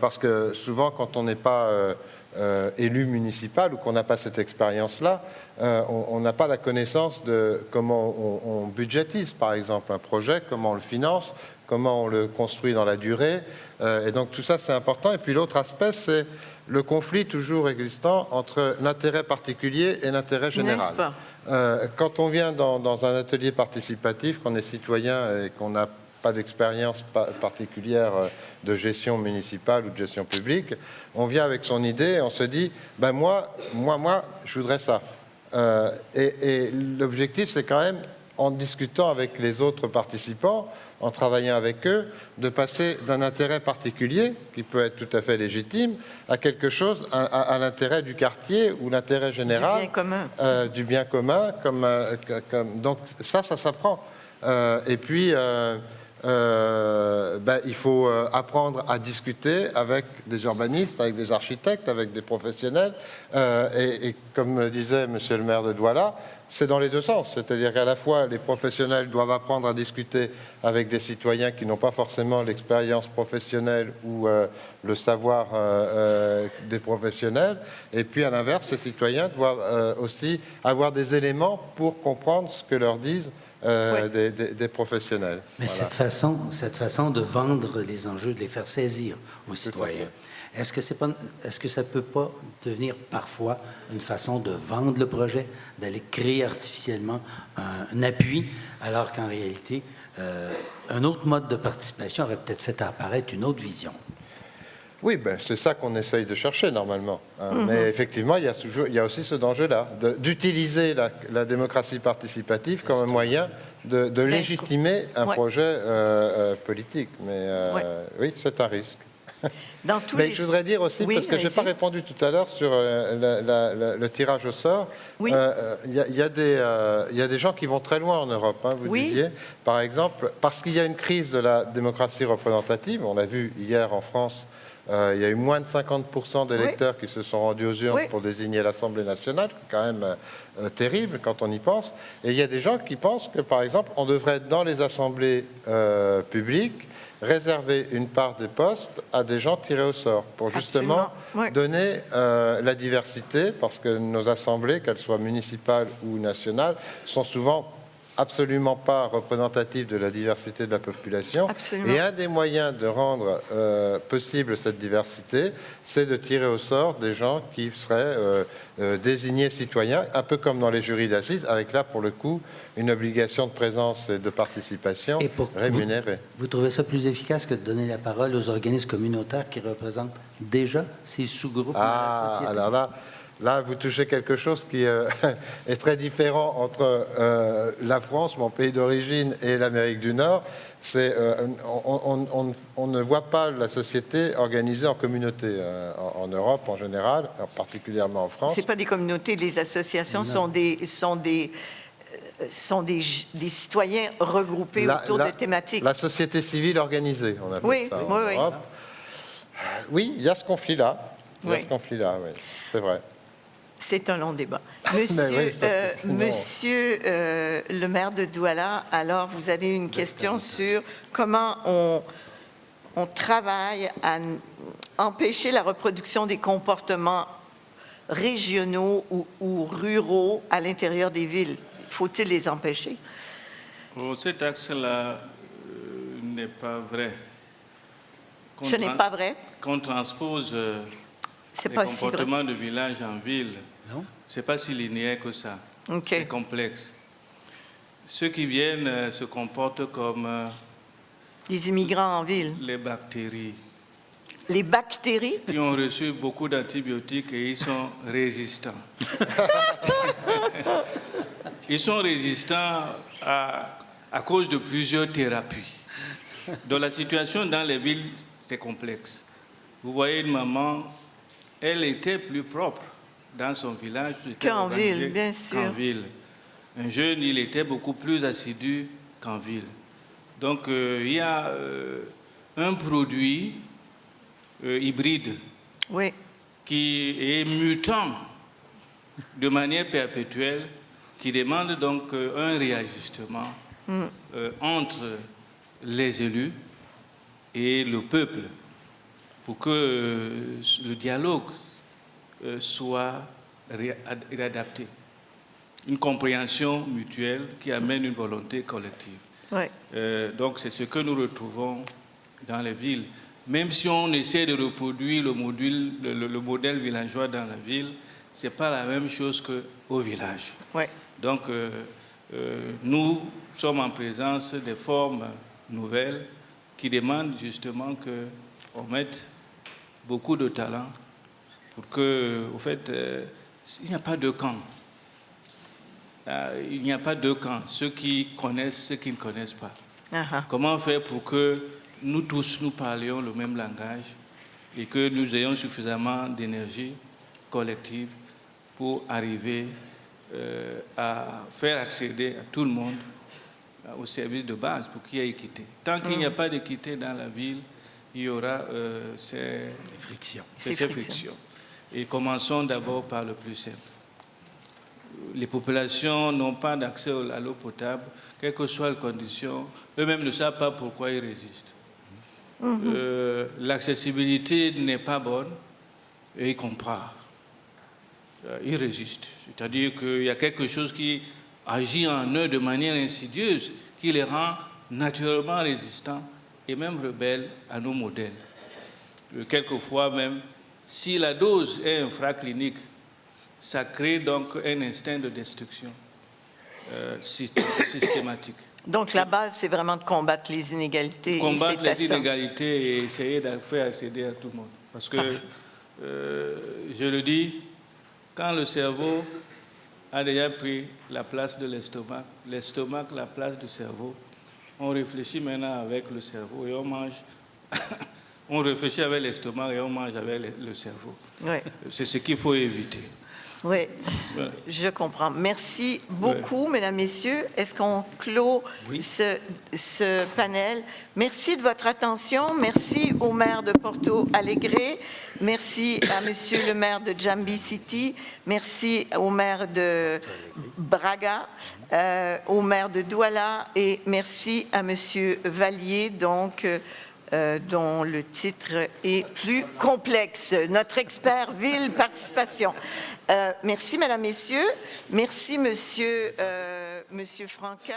parce que souvent quand on n'est pas élu municipal ou qu'on n'a pas cette expérience-là, on n'a pas la connaissance de comment on budgétise par exemple un projet, comment on le finance, comment on le construit dans la durée, et donc tout ça c'est important. Et puis l'autre aspect c'est le conflit toujours existant entre l'intérêt particulier et l'intérêt général. Quand on vient dans un atelier participatif, qu'on est citoyen et qu'on n'a pas d'expérience particulière de gestion municipale ou de gestion publique, on vient avec son idée et on se dit ben moi, je voudrais ça. Et l'objectif, c'est quand même, en discutant avec les autres participants, en travaillant avec eux, de passer d'un intérêt particulier, qui peut être tout à fait légitime, à quelque chose, à l'intérêt du quartier ou l'intérêt général. Du bien commun. Du bien commun. Donc ça s'apprend. Et puis, il faut apprendre à discuter avec des urbanistes, avec des architectes, avec des professionnels. Et comme le disait monsieur le maire de Douala, c'est dans les deux sens. C'est-à-dire qu'à la fois, les professionnels doivent apprendre à discuter avec des citoyens qui n'ont pas forcément l'expérience professionnelle ou le savoir des professionnels. Et puis, à l'inverse, ces citoyens doivent aussi avoir des éléments pour comprendre ce que leur disent des professionnels. Mais voilà. cette façon de vendre les enjeux, de les faire saisir aux citoyens, est-ce que ça ne peut pas devenir parfois une façon de vendre le projet, d'aller créer artificiellement un appui, alors qu'en réalité, un autre mode de participation aurait peut-être fait apparaître une autre vision? Oui, c'est ça qu'on essaye de chercher normalement. Mais effectivement, il y a aussi ce danger-là, d'utiliser la démocratie participative comme un moyen de légitimer un projet politique. Mais oui, c'est un risque. Mais je voudrais dire aussi, parce que je n'ai pas répondu tout à l'heure sur le tirage au sort, il y a des gens qui vont très loin en Europe, hein, vous disiez. Par exemple, parce qu'il y a une crise de la démocratie représentative, on l'a vu hier en France, il y a eu moins de 50% d'électeurs qui se sont rendus aux urnes pour désigner l'Assemblée nationale, quand même terrible quand on y pense. Et il y a des gens qui pensent que, par exemple, on devrait être dans les assemblées publiques, réserver une part des postes à des gens tirés au sort, pour justement donner la diversité, parce que nos assemblées, qu'elles soient municipales ou nationales, sont souvent absolument pas représentatif de la diversité de la population. Absolument. Et un des moyens de rendre possible cette diversité, c'est de tirer au sort des gens qui seraient désignés citoyens, un peu comme dans les jurys d'assises, avec là, pour le coup, une obligation de présence et de participation rémunérée. Vous trouvez ça plus efficace que de donner la parole aux organismes communautaires qui représentent déjà ces sous-groupes de la société? Alors là, vous touchez quelque chose qui est très différent entre la France, mon pays d'origine, et l'Amérique du Nord. C'est on ne voit pas la société organisée en communauté en Europe en général, particulièrement en France. C'est pas des communautés, les associations sont des citoyens regroupés autour de thématiques. La société civile organisée, on appelle ça en Europe. Oui, il y a ce conflit-là. Il y a ce conflit-là, oui, c'est vrai. C'est un long débat. Monsieur le maire de Douala, alors vous avez une question sur comment on travaille à empêcher la reproduction des comportements régionaux ou ruraux à l'intérieur des villes. Faut-il les empêcher? Cet axe-là n'est pas vrai. Ce n'est pas vrai? Qu'on transpose C'est les pas si vrai. comportements de village en ville. Non. C'est pas si linéaire que ça. OK. C'est complexe. Ceux qui viennent se comportent comme Des immigrants en ville. les bactéries. Les bactéries? Qui ont reçu beaucoup d'antibiotiques et ils sont résistants. Ils sont résistants à cause de plusieurs thérapies. Donc la situation dans les villes, c'est complexe. Vous voyez une maman, elle était plus propre dans son village Qu'en ville, bien sûr. qu'en ville. Un jeune, il était beaucoup plus assidu qu'en ville. Donc il y a un produit hybride Oui. qui est mutant de manière perpétuelle, qui demande donc un réajustement entre les élus et le peuple pour que le dialogue soit réadapté. Une compréhension mutuelle qui amène une volonté collective. Oui. Donc c'est ce que nous retrouvons dans les villes. Même si on essaie de reproduire le modèle villageois dans la ville, ce n'est pas la même chose qu'au village. Oui. Donc, nous sommes en présence des formes nouvelles qui demandent justement qu'on mette beaucoup de talent pour que, au fait, il n'y a pas de camp. Il n'y a pas de camp. Ceux qui connaissent, ceux qui ne connaissent pas. Comment faire pour que nous tous, nous parlions le même langage et que nous ayons suffisamment d'énergie collective pour arriver à faire accéder à tout le monde aux services de base pour qu'il y ait équité. Tant qu'il n'y a pas d'équité dans la ville, il y aura ces frictions. Et commençons d'abord par le plus simple. Les populations n'ont pas d'accès à l'eau potable, quelles que soient les conditions. Eux-mêmes ne savent pas pourquoi ils résistent. L'accessibilité n'est pas bonne et ils comprennent. Ils résistent. C'est-à-dire qu'il y a quelque chose qui agit en eux de manière insidieuse, qui les rend naturellement résistants et même rebelles à nos modèles. Quelquefois même, si la dose est infraclinique, ça crée donc un instinct de destruction systématique. Donc la base, c'est vraiment de combattre les inégalités. Combattre les inégalités et essayer de faire accéder à tout le monde. Parce que, je le dis, quand le cerveau a déjà pris la place de l'estomac, l'estomac la place du cerveau, on réfléchit maintenant avec le cerveau et on mange. On réfléchit avec l'estomac et on mange avec le cerveau. Oui. C'est ce qu'il faut éviter. Oui, je comprends. Merci beaucoup, mesdames, messieurs. Est-ce qu'on clôt ce panel? Merci de votre attention. Merci au maire de Porto Alegre. Merci à monsieur le maire de Jambi City. Merci au maire de Braga, au maire de Douala et merci à monsieur Vallier, donc dont le titre est plus complexe, notre expert ville participation. Merci, mesdames, messieurs. Merci, monsieur Franqueur.